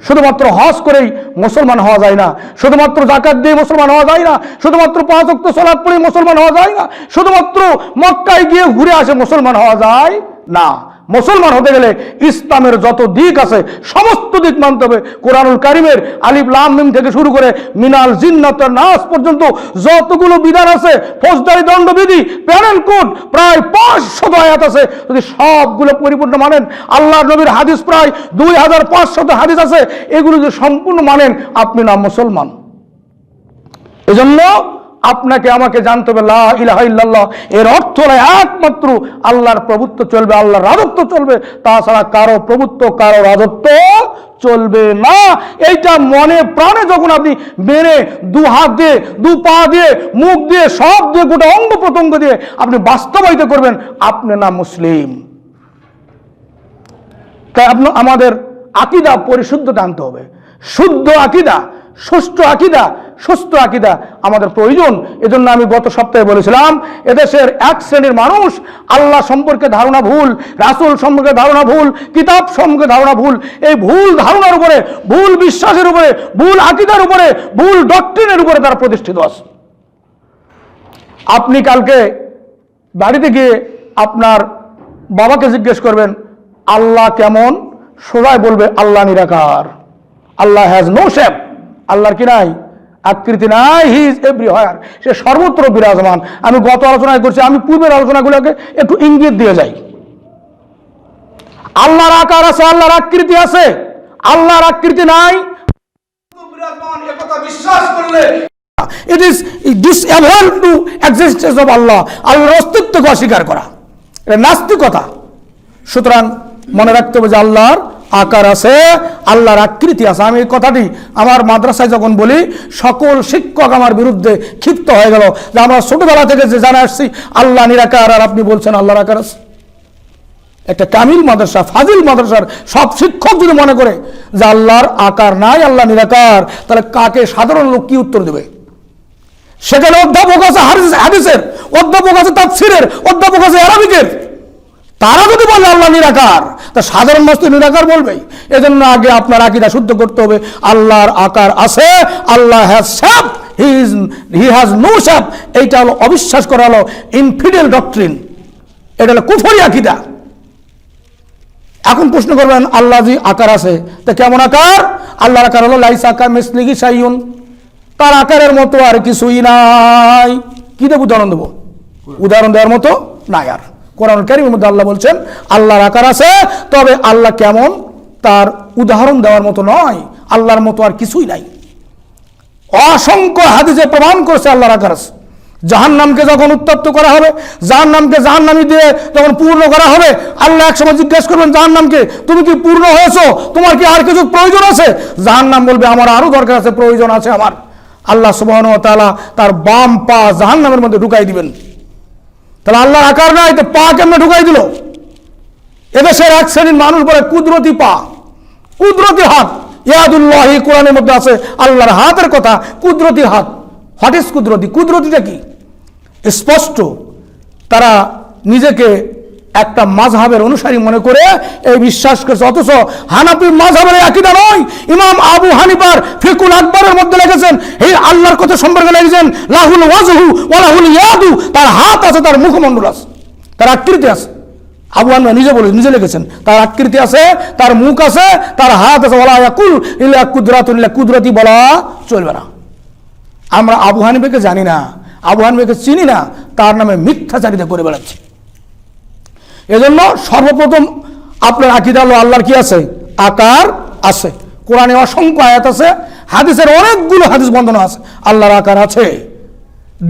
শুধুমাত্র হজ করেই মুসলমান হওয়া যায় না, শুধুমাত্র যাকাত দিয়ে মুসলমান হওয়া যায় না, শুধুমাত্র 5 ওয়াক্ত সালাত পড়ে মুসলমান হওয়া যায় না, শুধুমাত্র মক্কায় গিয়ে ঘুরে আসে মুসলমান হওয়া যায় না। মুসলমান হতে গেলে ইসলামের যত দিক আছে সমস্ত দিক মানতে হবে। কোরআনুল কারীমের আলিফ লাম মিম থেকে শুরু করে মিনাল জিন্নাত নাস পর্যন্ত যতগুলো বিধান আছে, ফৌজদারি দণ্ডবিধি, প্যানেল কোড, প্রায় 500 আয়াত আছে। যদি সবগুলো পরিপূর্ণ মানেন, আল্লাহর নবীর হাদিস প্রায় 2500 হাদিস আছে, এগুলো যদি সম্পূর্ণ মানেন আপনি না মুসলমান। এজন্য আপনাকে আমাকে জানতে হবে লা ইলাহা ইল্লাল্লাহ, এর অর্থ হলো একমাত্র আল্লাহর প্রভুত্ব চলবে, আল্লাহর রাজত্ব চলবে, তাছাড়া কারো প্রভুত্ব, কারো রাজত্ব চলবে না। এইটা মনে প্রাণে যখন আপনি মেনে 2 হাত দিয়ে, 2 পা দিয়ে, মুখ দিয়ে, সব দিয়ে, গোটা অঙ্গ প্রত্যঙ্গ দিয়ে আপনি বাস্তবায়িত করবেন, আপনি না মুসলিম। তাই আমাদের আকীদা পরিশুদ্ধতা আনতে হবে। শুদ্ধ আকীদা, সুষ্ঠু আকীদা, সুস্থ আকীদা আমাদের প্রয়োজন। এজন্য আমি গত সপ্তাহে বলেছিলাম, এদেশের এক শ্রেণীর মানুষ আল্লাহ সম্পর্কে ধারণা ভুল, রাসূল সম্পর্কে ধারণা ভুল, কিতাব সম্পর্কে ধারণা ভুল। এই ভুল ধারণার উপরে, ভুল বিশ্বাসের উপরে, ভুল আকীদার উপরে, ভুল ডক্ট্রিনের উপরে তারা প্রতিষ্ঠিত আছে। আপনি কালকে বাড়িতে গিয়ে আপনার বাবাকে জিজ্ঞেস করবেন আল্লাহ কেমন, সোজাই বলবে আল্লাহ নিরাকার, আল্লাহ হ্যাজ নো শেপ, আল্লাহর কি নাই আকৃতি নাই, হি ইজ এভরিওয়্যার, সে সর্বত্র বিরাজমান। আমি গত আলোচনায় করছি, আমি পূর্বের আলোচনাগুলোকে একটু ইঙ্গিত দিয়ে যাই। আল্লাহর আকার আছে, আল্লাহর আকৃতি আছে, আল্লাহর আকৃতি নাই বিরাজমান, একথা বিশ্বাস করলে it is disable to existence of Allah, আল্লাহর অস্তিত্বকে অস্বীকার করা, এটা নাস্তিকতা। সুতরাং মনে রাখতে হবে যে আল্লাহর আকার আছে, আল্লাহর আকৃতি আছে। আমি এই কথাটি আমার মাদ্রাসায় যখন বলি, সকল শিক্ষক আমার বিরুদ্ধে ক্ষিপ্ত হয়ে গেল যে আমরা ছোটবেলা থেকে যে জানা আসছি আল্লাহ নিরাকার, আর আপনি বলছেন আল্লাহর আকার আছে। একটা কামিল মাদ্রাসা, ফাজিল মাদ্রাসার সব শিক্ষক যদি মনে করে যে আল্লাহর আকার নাই, আল্লাহ নিরাকার, তাহলে কাকে সাধারণ লোক কি উত্তর দেবে? সেখানে অধ্যাপক আছে হাদিসের, অধ্যাপক আছে তাফসীরের, অধ্যাপক আছে আরবিকের, তারা যদি বলে আল্লাহ নিরাকার, তা সাধারণ মানুষ তো নিরাকার বলবেই। এজন্য আগে আপনার আকীদা শুদ্ধ করতে হবে। আল্লাহর আকার আছে, Allah has shape, he has no shape. এইটা হলো অবিশ্বাস করা, হলো ইনফিডেল ডক্ট্রিন, এটা হলো কুফরি আকীদা। এখন প্রশ্ন করবেন আল্লাহ জি আকার আছে, তা কেমন আকার? আল্লাহর আকার হলো লাইসা কামিসলিহি শাইউন, তার আকারের মতো আর কিছুই নাই। কি দেব উদাহরণ দেবো? উদাহরণ দেওয়ার মতো নাই। আর কোরআন কারীমের মধ্যে আল্লাহ বলছেন আল্লাহর আকার আছে, তবে আল্লাহ কেমন তার উদাহরণ দেওয়ার মতো নয়, আল্লাহর মতো আর কিছুই নাই। অসংখ্য হাদিসে প্রমাণ করেছে আল্লাহর আকার আছে। জাহান্নামকে যখন উত্তপ্ত করা হবে, জাহান্নামকে জাহান্নামী দিয়ে যখন পূর্ণ করা হবে, আল্লাহ একসময় জিজ্ঞেস করবেন জাহান্নামকে, তুমি কি পূর্ণ হয়েছো? তোমার কি আর কিছু প্রয়োজন আছে? জাহান্নাম বলবে আমার আরো দরকার আছে, প্রয়োজন আছে আমার। আল্লাহ সুবহানাহু ওয়া তাআলা তার বাম পা জাহান্নামের মধ্যে ঢুকাই দিবেন। তাহলে আল্লাহর আকার নাই, তো পা কেমনে ঢুকাই দিল? এদেশের এক শ্রেণীর মানুষ বলে কুদরতি পা, কুদরতি হাত। ইয়াদুল্লাহি কোরআনের মধ্যে আছে আল্লাহর হাতের কথা, কুদরতি হাত। হোয়াট ইজ কুদরতি? কুদরতিটা কি? স্পষ্ট তারা নিজেকে একটা মাযহাবের অনুসারী মনে করে এই বিশ্বাস করছে, অথচ হানাফি মাযহাবের আকীদা নয়। ইমাম আবু হানিফার ফিকুল আকবরের মধ্যে লিখেছেন, এই আল্লাহর কথা সম্পর্কে লিখেছেন লাহুল ওয়াজহু ওয়া লাহুল ইয়াদু, তার হাত আছে, তার মুখমণ্ডল আছে, তার আকৃতি আছে। আবু হানিফা নিজে লিখেছেন, তার আকৃতি আছে, তার মুখ আছে, তার হাত আছে। ওয়ালা ইয়াকুল ইল্লা কুদরাতুন, ইল্লা কুদরতি বলা চলবে না। আমরা আবু হানিফাকে জানি না, আবু হানিফাকে চিনি না, তার নামে মিথ্যাচারিতা করে বেড়াচ্ছি। এজন্য সর্বপ্রথম আপনার আকীদা হলো আল্লাহর কি আছে? আকার আছে। কোরআনে অসংখ্য আয়াত আছে, হাদিসের অনেকগুলো হাদিস বর্ণনা আছে আল্লাহর আকার আছে।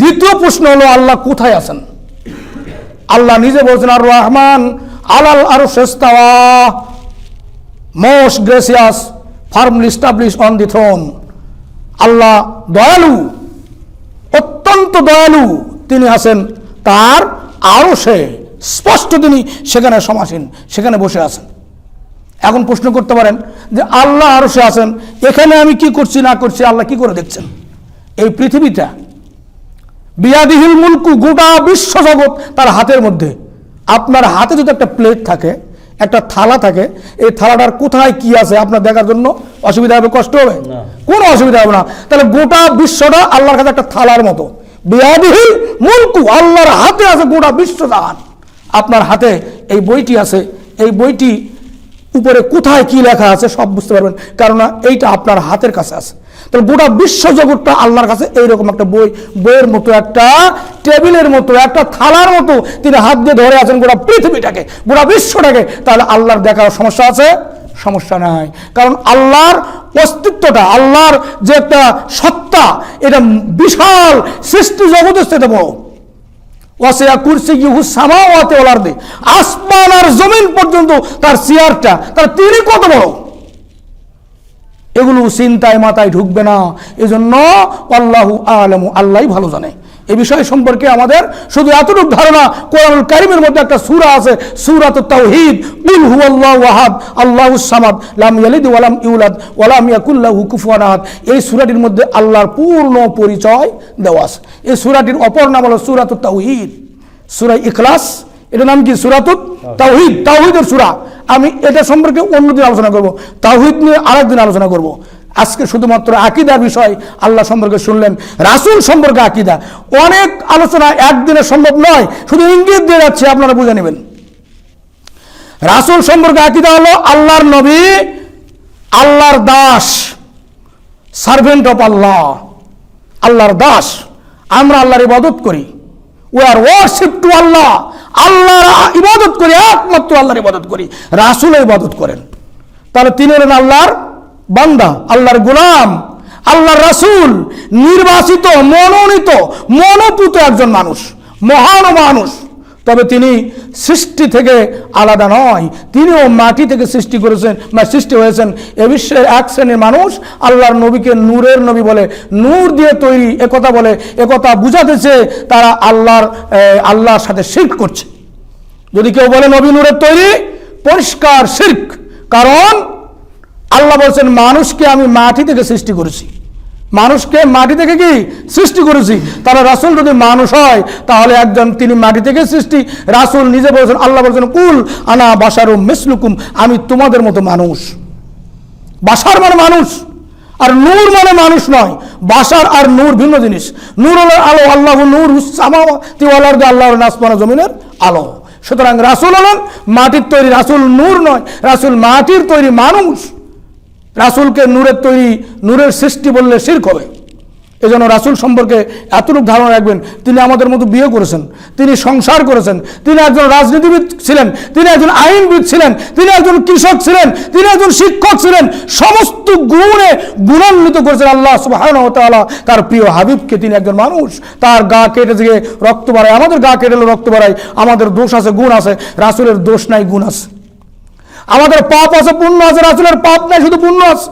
দ্বিতীয় প্রশ্ন হলো আল্লাহ কোথায় আছেন? আল্লাহ নিজে বলছেন আর রহমান আলাল আরশে ইস্তাওয়া, most gracious, firmly establish on the throne. Allah দয়ালু, অত্যন্ত দয়ালু, তিনি আছেন তার আরশে, স্পষ্ট তিনি সেখানে সমাসীন, সেখানে বসে আছেন। এখন প্রশ্ন করতে পারেন যে আল্লাহ আরশে আছেন, এখানে আমি কি করছি না করছি আল্লাহ কি করে দেখছেন? এই পৃথিবীটা বিয়াদিহিল মুলকু, গোটা বিশ্ব জগৎ তার হাতের মধ্যে। আপনার হাতে যদি একটা প্লেট থাকে, একটা থালা থাকে, এই থালাটার কোথায় কি আছে আপনার দেখার জন্য অসুবিধা হবে, কষ্ট হবে? কোনো অসুবিধা হবে না। তাহলে গোটা বিশ্বটা আল্লাহর কাছে একটা থালার মতো। বিয়াদিহিল মুলকু, আল্লাহর হাতে আছে গোটা বিশ্ব জাহান। আপনার হাতে এই বইটি আছে, এই বইটি উপরে কোথায় কি লেখা আছে সব বুঝতে পারবেন, কারণ এইটা আপনার হাতের কাছে আছে। তাহলে গোটা বিশ্ব জগৎটা আল্লাহর কাছে এইরকম একটা বইয়ের মতো, একটা টেবিলের মতো, একটা থালার মতো তিনি হাত দিয়ে ধরে আছেন গোটা পৃথিবীটাকে, গোটা বিশ্বটাকে। তাহলে আল্লাহর দেখার সমস্যা আছে? সমস্যা নাই। কারণ আল্লাহর অস্তিত্বটা, আল্লাহর যে একটা সত্তা, এটা বিশাল, সৃষ্টি জগতের সাথে বড়। ওয়াসিয়া কুরসিয়্যুহু সামাওয়াতি ওয়াল আরদি, আসমান আর জমিন পর্যন্ত তার চেয়ারটা, তার তিনি কত বড়, এগুলো চিন্তায় মাথায় ঢুকবে না। এজন্য আল্লাহু আ'লামু, আল্লাহই ভালো জানে। এই বিষয় সম্পর্কে আমাদের শুধু এতটুকু ধারণা, কোরআনুল কারীমের মধ্যে একটা সূরা আছে, সূরাতুত তাওহীদ, কুল হুয়াল্লাহু আহাদ আল্লাহুস সামাদ লাম ইয়ালিদ ওয়া লাম ইউলাদ ওয়া লাম ইয়াকুল লাহু কুফুয়ান আহাদ। এই সূরাটির মধ্যে আল্লাহর পূর্ণ পরিচয় দেওয়া আছে। এই সূরাটির অপর নাম হলো সূরাতুত তাওহীদ, সূরা ইখলাস। এটার নাম কি? সূরাতুত তাওহীদ, তাওহীদের সূরা। আমি এটা সম্পর্কে অন্যদিন আলোচনা করব, তাওহীদ নিয়ে আরেকদিন আলোচনা করব। আজকে শুধুমাত্র আকীদার বিষয় আল্লাহ সম্পর্কে শুনলেন, রাসূল সম্পর্কে আকীদা। অনেক আলোচনা একদিনে সম্ভব নয়, শুধু ইঙ্গিত দিয়ে যাচ্ছে, আপনারা বুঝে নেবেন। রাসূল সম্পর্কে আকীদা হলো আল্লাহর নবী, আল্লাহর দাস, সার্ভেন্ট অফ আল্লাহ, আল্লাহর দাস। আমরা আল্লাহর ইবাদত করি, উই আর ওয়ারশিপ টু আল্লাহ, আল্লাহর ইবাদত করি, একমাত্র আল্লাহর ইবাদত করি। রাসূলের ইবাদত করেন, তাহলে তিনি হলেন আল্লাহর বান্দা, আল্লাহর গোলাম, আল্লাহর রাসূল, নির্বাচিত, মনোনীত, মনোপুত একজন মানুষ, মহান মানুষ। তবে তিনি সৃষ্টি থেকে আলাদা নয়, তিনিও মাটি থেকে সৃষ্টি করেছেন বা সৃষ্টি হয়েছেন। এ বিশ্বের এক শ্রেণীর মানুষ আল্লাহর নবীকে নূরের নবী বলে, নূর দিয়ে তৈরি একথা বলে, একথা বুঝাতেছে তারা আল্লাহর সাথে শিরক করছে। যদি কেউ বলে নবী নূরের তৈরি, পরিষ্কার শিরক। কারণ আল্লাহ বলছেন মানুষকে আমি মাটি থেকে সৃষ্টি করেছি, মানুষকে মাটি থেকে কি সৃষ্টি করেছি। তাহলে রাসূল যদি মানুষ হয় তাহলে একজন তিনি মাটি থেকে সৃষ্টি। রাসূল নিজে বলেছেন, আল্লাহ বলেছেন কুল আনা বাশারুম মিসলুকুম, আমি তোমাদের মতো মানুষ। বাশার মানে মানুষ, আর নূর মানে মানুষ নয়। বাশার আর নূর ভিন্ন জিনিস। নূর হলো আলো, আল্লাহু নূরুস সামাওয়াতি ওয়াল আরদি, আল্লাহর আসমান ও জমিনের আলো। সুতরাং রাসূল হলেন মাটির তৈরি, রাসূল নূর নয়, রাসূল মাটির তৈরি মানুষ। রাসূলকে নূরের তৈরি, নূরের সৃষ্টি বললে শিরক হবে। এজন্য রাসূল সম্পর্কে এতটুকু ধারণা রাখবেন, তিনি আমাদের মতো বিয়ে করেছেন, তিনি সংসার করেছেন, তিনি একজন রাজনীতিবিদ ছিলেন, তিনি একজন আইনবিদ ছিলেন, তিনি একজন কৃষক ছিলেন, তিনি একজন শিক্ষক ছিলেন। সমস্ত গুণে গুণান্বিত করেছেন আল্লাহ সুবহানাহু ওয়া তাআলা তার প্রিয় হাবিবকে। তিনি একজন মানুষ, তার গা কেটে গিয়ে রক্ত বাড়ায়, আমাদের গা কেটে রক্ত বাড়ায়। আমাদের দোষ আছে, গুণ আছে, রাসূলের দোষ নাই, গুণ আছে। আমাদের পাপ আছে, পুণ্য আছে, রাসূলের পাপ নাই, শুধু পুণ্য আছে।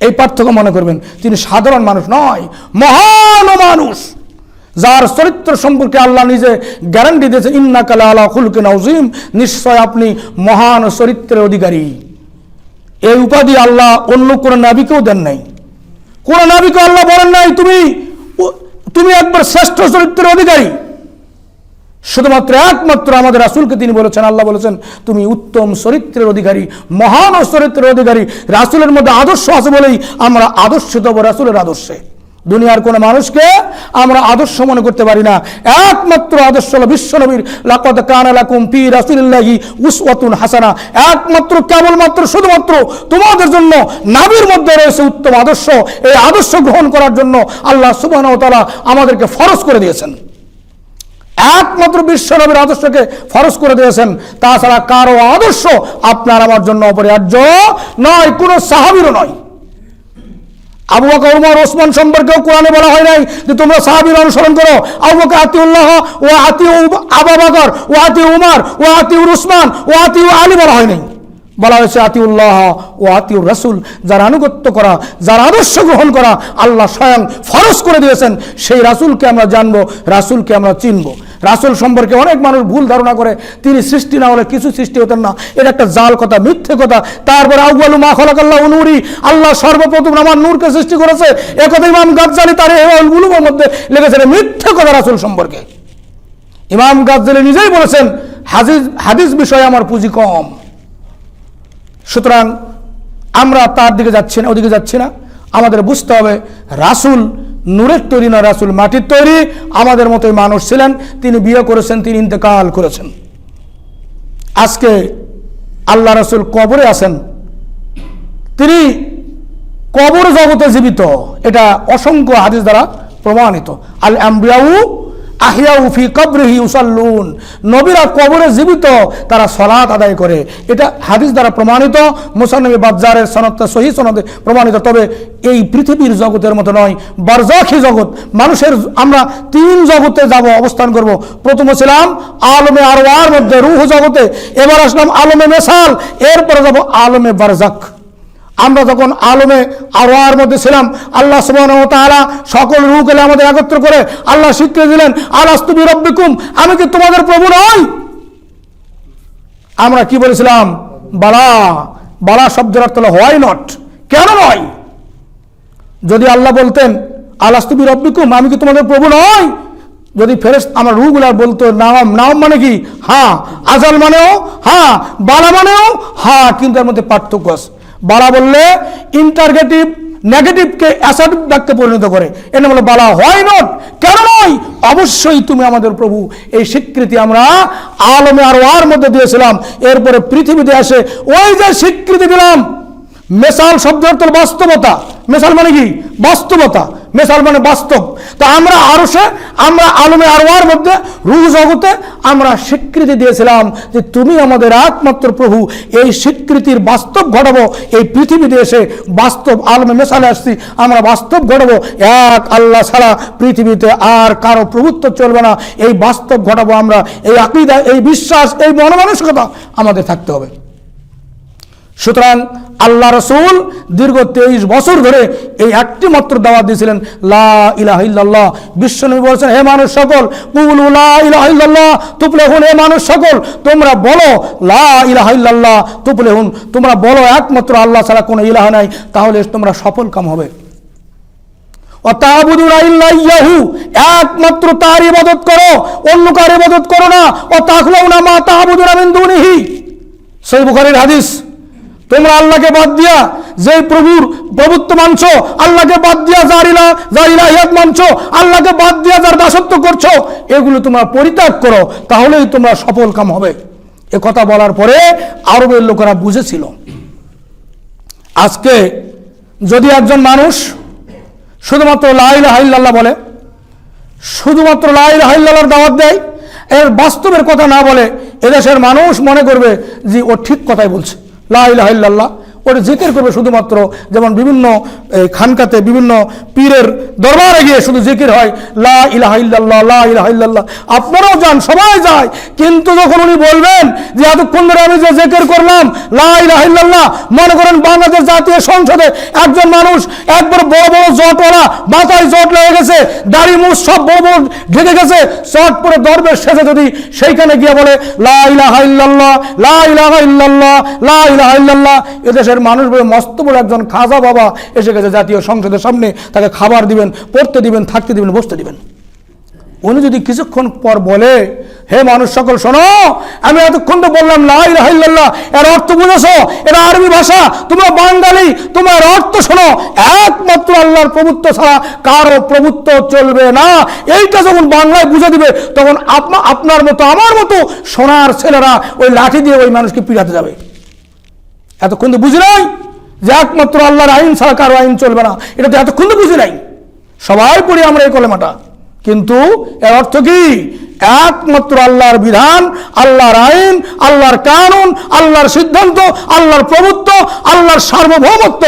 এই পার্থক্য মনে করবেন। তিনি সাধারণ মানুষ নয়, মহান মানুষ, যার চরিত্র সম্পর্কে আল্লাহ নিজে গ্যারান্টি দিয়েছে, ইন্নাকা লাআলা খুলকিন আযীম, নিশ্চয় আপনি মহান চরিত্রের অধিকারী। এই উপাধি আল্লাহ অন্য কোন নবীকেও দেন নাই। কোন নবীকে আল্লাহ বলেন নাই তুমি একবার শ্রেষ্ঠ চরিত্রের অধিকারী। শুধুমাত্র একমাত্র আমাদের রাসূলকে তিনি বলেছেন, আল্লাহ বলেছেন তুমি উত্তম চরিত্রের অধিকারী, মহান চরিত্রের অধিকারী। রাসূলের মধ্যে আদর্শ আছে বলেই আমরা আদর্শিত হব রাসূলের আদর্শে। দুনিয়ার কোনো মানুষকে আমরা আদর্শ মনে করতে পারি না। একমাত্র আদর্শ হলো বিশ্বনবীর লাকাদ কানা লাকুম ফি রাসূলিল্লাহি উসওয়াতুন হাসানা। একমাত্র কেবলমাত্র শুধুমাত্র তোমাদের জন্য নবীর মধ্যে রয়েছে উত্তম আদর্শ। এই আদর্শ গ্রহণ করার জন্য আল্লাহ সুবহানাহু ওয়া তাআলা আমাদেরকে ফরজ করে দিয়েছেন। একমাত্র বিশ্বনবীর আদর্শকে ফরজ করে দিয়েছেন। তাছাড়া কারো আদর্শ আপনার আমার জন্য অপরিহার্য নয়, কোনো সাহাবীরও নয়। আবু বকর, ওমর, ওসমান সম্পর্কেও কোরআনে বলা হয় নাই যে তোমরা সাহাবীর অনুসরণ করো। আবু বকর আতিউল্লাহ ও আতিউ আবু বকর ও আতিউ উমর ও আতিউ উসমান ও আতিউ আলী বলা হয় নাই, বলা হয়েছে আতিউল্লাহ ও আতিউর রাসূল। যার আনুগত্য করা, যার আদর্শ গ্রহণ করা আল্লাহ স্বয়ং ফরজ করে দিয়েছেন। সেই রাসূলকে আমরা জানবো, রাসূলকে আমরা চিনবো। রাসূল সম্পর্কে অনেক মানুষ ভুল ধারণা করে তিনি সৃষ্টি না হলে কিছু সৃষ্টি হতেন না, এটা একটা জাল কথা, মিথ্যে কথা। তারপর আউয়ালু মা খালাকাল্লাহু নূরি, আল্লাহ সর্বপ্রথম আমার নূরকে সৃষ্টি করেছে, একথা ইমাম গাজ্জালি তার ইহওয়াল উলুমের মধ্যে লিখেছেন। মিথ্যে কথা রাসূল সম্পর্কে। ইমাম গাজ্জালি নিজেই বলেছেন হাদিস বিষয়ে আমার পুঁজি কম। সুতরাং আমরা তার দিকে যাচ্ছি না, ওদিকে যাচ্ছি না। আমাদের বুঝতে হবে রাসূল নূরের তৈরি না, রাসূল মাটির তৈরি। আমাদের মতোই মানুষ ছিলেন, তিনি বিয়ে করেছেন, তিনি ইন্তেকাল করেছেন। আজকে আল্লাহ রাসূল কবরে আছেন, তিনি কবর জগতে জীবিত, এটা অসংখ্য হাদিস দ্বারা প্রমাণিত। আল আম্বিয়াউ আহিয়াউ ফি কবরিহি ইউসাল্লুন, নবীরা কবরে জীবিত, তারা সালাত আদায় করে, এটা হাদিস দ্বারা প্রমাণিত। মুসান্নাফ বাজ্জারের সনদে সহিহ সনদে প্রমাণিত। তবে এই পৃথিবীর জগতের মতো নয়, বারজাখী জগৎ। মানুষের আমরা তিন জগতে যাব, অবস্থান করব। প্রথম ছিলাম আলমে আরওয়ার মধ্যে, রূহ জগতে। এবার আসলাম আলমে মেসাল, এরপরে যাব আলমে বারজাখ। আমরা যখন আলমে আরওয়ার মধ্যে ছিলাম, আল্লাহ সুবহানাহু ওয়া তাআলা সকল রূহকে আমাদের একত্র করে আল্লাহ স্বীকৃতি দিলেন, আলাস্তু বিরাব্বিকুম, আমি কি তোমাদের প্রভু নই? আমরা কি বলেছিলাম? বালা। বালা শব্দের অর্থ হলো হোয়াই নট, কেন নয়? যদি আল্লাহ বলতেন আলাস্তু বিরাব্বিকুম, আমি কি তোমাদের প্রভু নই, যদি ফেরেশতা আমার রূহগুলা বলতো নাম, নাম মানে কি? হ্যাঁ। আজাল মানেও হ্যাঁ, বালা মানেও হ্যাঁ, কিন্তু এর মধ্যে পার্থক্য আছে। বালা বললে ইন্টারগেটিভ, নেগেটিভকে অ্যাসার্টিভ বাক্যে পরিণত করে, এটা বলে বালা। হয় নট, কেন নয়? অবশ্যই তুমি আমাদের প্রভু। এই স্বীকৃতি আমরা আলমে আরওয়ার মধ্যে দিয়েছিলাম। এরপরে পৃথিবীতে আসে ওই যে স্বীকৃতি দিলাম। মেসাল শব্দ অর্থ বাস্তবতা। মেসাল মানে কি? বাস্তবতা। মেসাল মানে বাস্তব। তো আমরা আমরা আলমে আরওয়ার মধ্যে, রূহ জগতে আমরা স্বীকৃতি দিয়েছিলাম যে তুমি আমাদের একমাত্র প্রভু। এই স্বীকৃতির বাস্তব ঘটাবো এই পৃথিবীতে এসে। বাস্তব আলমে মেসালে আসছি, আমরা বাস্তব ঘটাবো। এক আল্লাহ ছাড়া পৃথিবীতে আর কারো প্রভুত্ব চলবে না, এই বাস্তব ঘটাবো আমরা। এই আকীদা, এই বিশ্বাস, এই মনোমানসিকতা আমাদের থাকতে হবে। সুতরাং আল্লাহ রাসূল দীর্ঘ 23 বছর ধরে এই একটি মাত্র দাওয়াত দিয়েছিলেন, লা ইলাহা ইল্লাল্লাহ। বিশ্বনবী বলেছেন, হে মানুষ সকল, কুলু লা ইলাহা ইল্লাল্লাহ তুফলিহুন, হে মানুষ সকল তোমরা বলো লা ইলাহা ইল্লাল্লাহ তুফলিহুন, তোমরা বলো একমাত্র আল্লাহ ছাড়া কোনো ইলাহ নাই, তাহলে তোমরা সফল কাম হবে। ওয়া তা'বুদুনা ইল্লা ইয়াহু, একমাত্র তার ইবাদত করো, অন্য কার ইবাদত করো না। ওয়া তাখলাউনা মা তা'বুদুনা মিন দুনিহি, সহিহ বুখারীর হাদিস। তোমরা আল্লাহকে বাদ দিয়া যে প্রভুর প্রভুত্ব মানছো, আল্লাহকে বাদ দিয়া যার ইলাহিয়াত মানছো, আল্লাহকে বাদ দিয়া যার দাসত্ব করছো, এগুলো তোমরা পরিত্যাগ করো, তাহলেই তোমরা সফল কাম হবে। এ কথা বলার পরে আরবের লোকেরা বুঝেছিল। আজকে যদি একজন মানুষ শুধুমাত্র লা ইলাহা ইল্লাল্লাহ বলে, শুধুমাত্র লা ইলাহা ইল্লাল্লাহর দাওয়াত দেয়, এর বাস্তবের কথা না বলে, এদেশের মানুষ মনে করবে যে ও ঠিক কথাই বলছে। লা ইলাহা ইল্লাল্লাহ ওটা জিকির করবে শুধুমাত্র, যেমন বিভিন্ন খানকাতে বিভিন্ন পীরের দরবারে গিয়ে শুধু জিকির হয়, লা ইলাহা ইল্লাল্লাহ, লা ইলাহা ইল্লাল্লাহ। আপনারাও যান, সবাই যায়, কিন্তু যখন উনি বলবেন যে এতক্ষণ ধরে আমি যে জিকির করলাম লা ইলাহা ইল্লাল্লাহ, মনে করেন বাংলাদেশ জাতীয় সংসদে একজন মানুষ একবার বড় বড় জটওয়ালা, মাথায় জট লেগে গেছে, দাড়ি মুছ সব বড় বড় ঢেকে গেছে, চট পরে দরবেশ শেষে যদি সেইখানে গিয়ে বলে লা ইলাহা ইল্লাল্লাহ, লা ইলাহা ইল্লাল্লাহ, লা ইলাহা ইল্লাল্লাহ, এদেশের মানুষ বলে মস্ত বড় একজন খাজা বাবা এসে গেছে জাতীয় সংসদের সামনে, তাকে খাবার দিবেন, পড়তে দিবেন, থাকতে দিবেন, বসতে দিবেন। উনি যদি কিছুক্ষণ পর বলে হে মানুষ সকল শোনো, আমি এতক্ষণ তো বললাম লা ইলাহা ইল্লাল্লাহ, এর অর্থ বুঝেছো? এটা আরবি ভাষা, তোমরা বাঙালি, তোমার অর্থ শোনো, একমাত্র আল্লাহর প্রভুত্ব ছাড়া কারো প্রভুত্ব চলবে না। এইটা যখন বাংলায় বুঝে দিবে, তখন আপনার মতো আমার মতো সোনার ছেলেরা ওই লাঠি দিয়ে ওই মানুষকে পিটাতে যাবে। এতক্ষণ তো বুঝি নাই যে একমাত্র আল্লাহর আইন ছাড়া কারো আইন চলবে না, এটা তো এতক্ষণ তো বুঝি নাই। সবাই পড়ি আমরা এই কলেমাটা, কিন্তু এর অর্থ কি? একমাত্র আল্লাহর বিধান, আল্লাহর আইন, আল্লাহর কানুন, আল্লাহর সিদ্ধান্ত, আল্লাহর প্রভুত্ব, আল্লাহর সার্বভৌমত্ব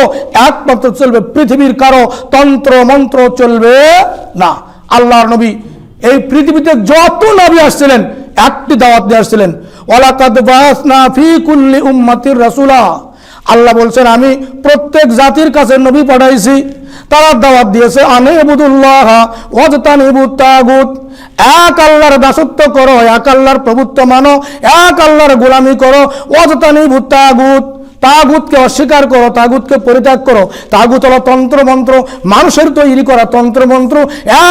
একমাত্র চলবে, পৃথিবীর কারো তন্ত্র মন্ত্র চলবে না। আল্লাহর নবী এই পৃথিবীতে যত নবী আসছিলেন একটি দাওয়াত দিয়ে আসছিলেন, ওয়ালাকাদ বাআসনা ফী কুল্লি উম্মাতির রাসূলা। আল্লাহ বলছেন আমি প্রত্যেক জাতির কাছে নবী পাঠাইছি, তারা দাওয়াত দিয়েছে আনিবুদুল্লাহ ওয়াজতানিবুত তাগুত, এক আল্লাহর দাসত্ব করো, এক আল্লাহর প্রভুত্ব মানো, এক আল্লাহর গোলামি করো, ওয়াজতানিবুত তাগুত, তাগুতকে অস্বীকার করো, তাগুতকে পরিত্যাগ করো। তাগুত হলো তন্ত্রমন্ত্র, মানুষের তৈরি করা তন্ত্রমন্ত্র।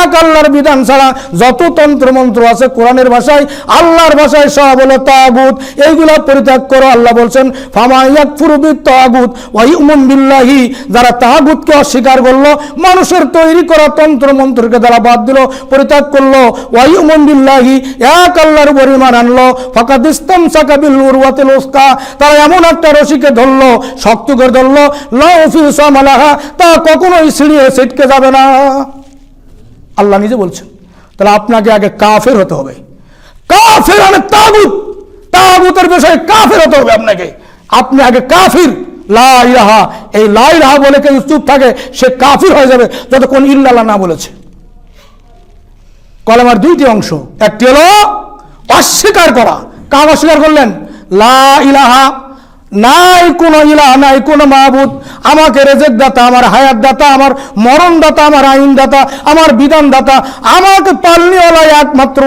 এক আল্লাহর বিধান ছাড়া যত তন্ত্রমন্ত্র আছে কোরআনের ভাষায়, আল্লাহর ভাষায় সব হলো তাগুত, এইগুলা পরিত্যাগ করো। আল্লাহ বলছেন ফামা ইয়াকফুরু বিত-তাগুত ওয়া ইউমিন বিল্লাহি, যারা তাগুতকে অস্বীকার করলো, মানুষের তৈরি করা তন্ত্রমন্ত্রকে যারা বাদ দিল, পরিত্যাগ করলো, ওয়া ইউমিন বিল্লাহি, এক আল্লাহর উপর ঈমান আনলো, ফাকাদ ইসতামসাকা বিল উরওয়াতিল উসকা, তারা এমন একটা রশিকে ধরলো, শক্ত করে ধরলো, লা ইনফিসামা লাহা, তা কখনোই ছিঁড়িয়ে ছিটকে যাবে না। আল্লাহ নিজে বলছেন। তাহলে আপনাকে আগে কাফের হতে হবে। কাফের মানে তাগুত, তাগুতের বিষয়ে কাফের হতে হবে আপনাকে। আপনি আগে কাফির, লা ইলাহা, এই লা ইলাহা বলে কেউ চুপ থাকে, সে কাফির হয়ে যাবে যতক্ষণ ইল্লাল্লাহ না বলেছে। কলেমার দুইটি অংশ, একটি হলো অস্বীকার করা। কার অস্বীকার করলেন? লা ইলাহা, নাই কোনো ইলাহ, নাই কোনো মাবুদ, আমাকে রেজেক দাতা, আমার হায়াত দাতা, আমার মরণ দাতা, আমার আইন দাতা, আমার বিধান দাতা, আমাকে পালনিওয়ালা একমাত্র,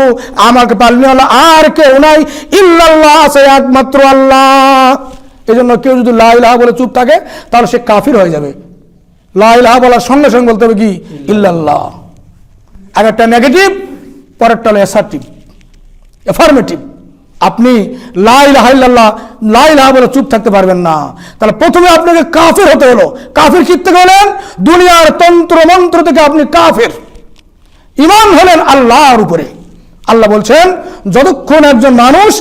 আমাকে পালনিওয়ালা আর কেউ নাই, ইল্লাল্লাহ, আছে একমাত্র আল্লাহ। এই জন্য কেউ যদি লা ইলাহা বলে চুপ থাকে তাহলে সে কাফির হয়ে যাবে। লা ইলাহা বলার সঙ্গে সঙ্গে বলতে হবে কি? ইল্লাল্লাহ। আর একটা নেগেটিভ, পরেরটা হলো অ্যাসার্টিভ, এফার্মেটিভ। আপনি লা ইলাহা ইল্লাল্লাহ, লা ইলাহা বলে চুপ থাকতে পারবেন না। তাহলে প্রথমে আপনাকে কাফের হতে হলো। কাফের কি থেকে হলেন? দুনিয়ার তন্ত্র মন্ত্র থেকে আপনি কাফের। ঈমান হলেন আল্লাহর উপরে। আল্লাহ বলছেন যতক্ষণ একজন মানুষ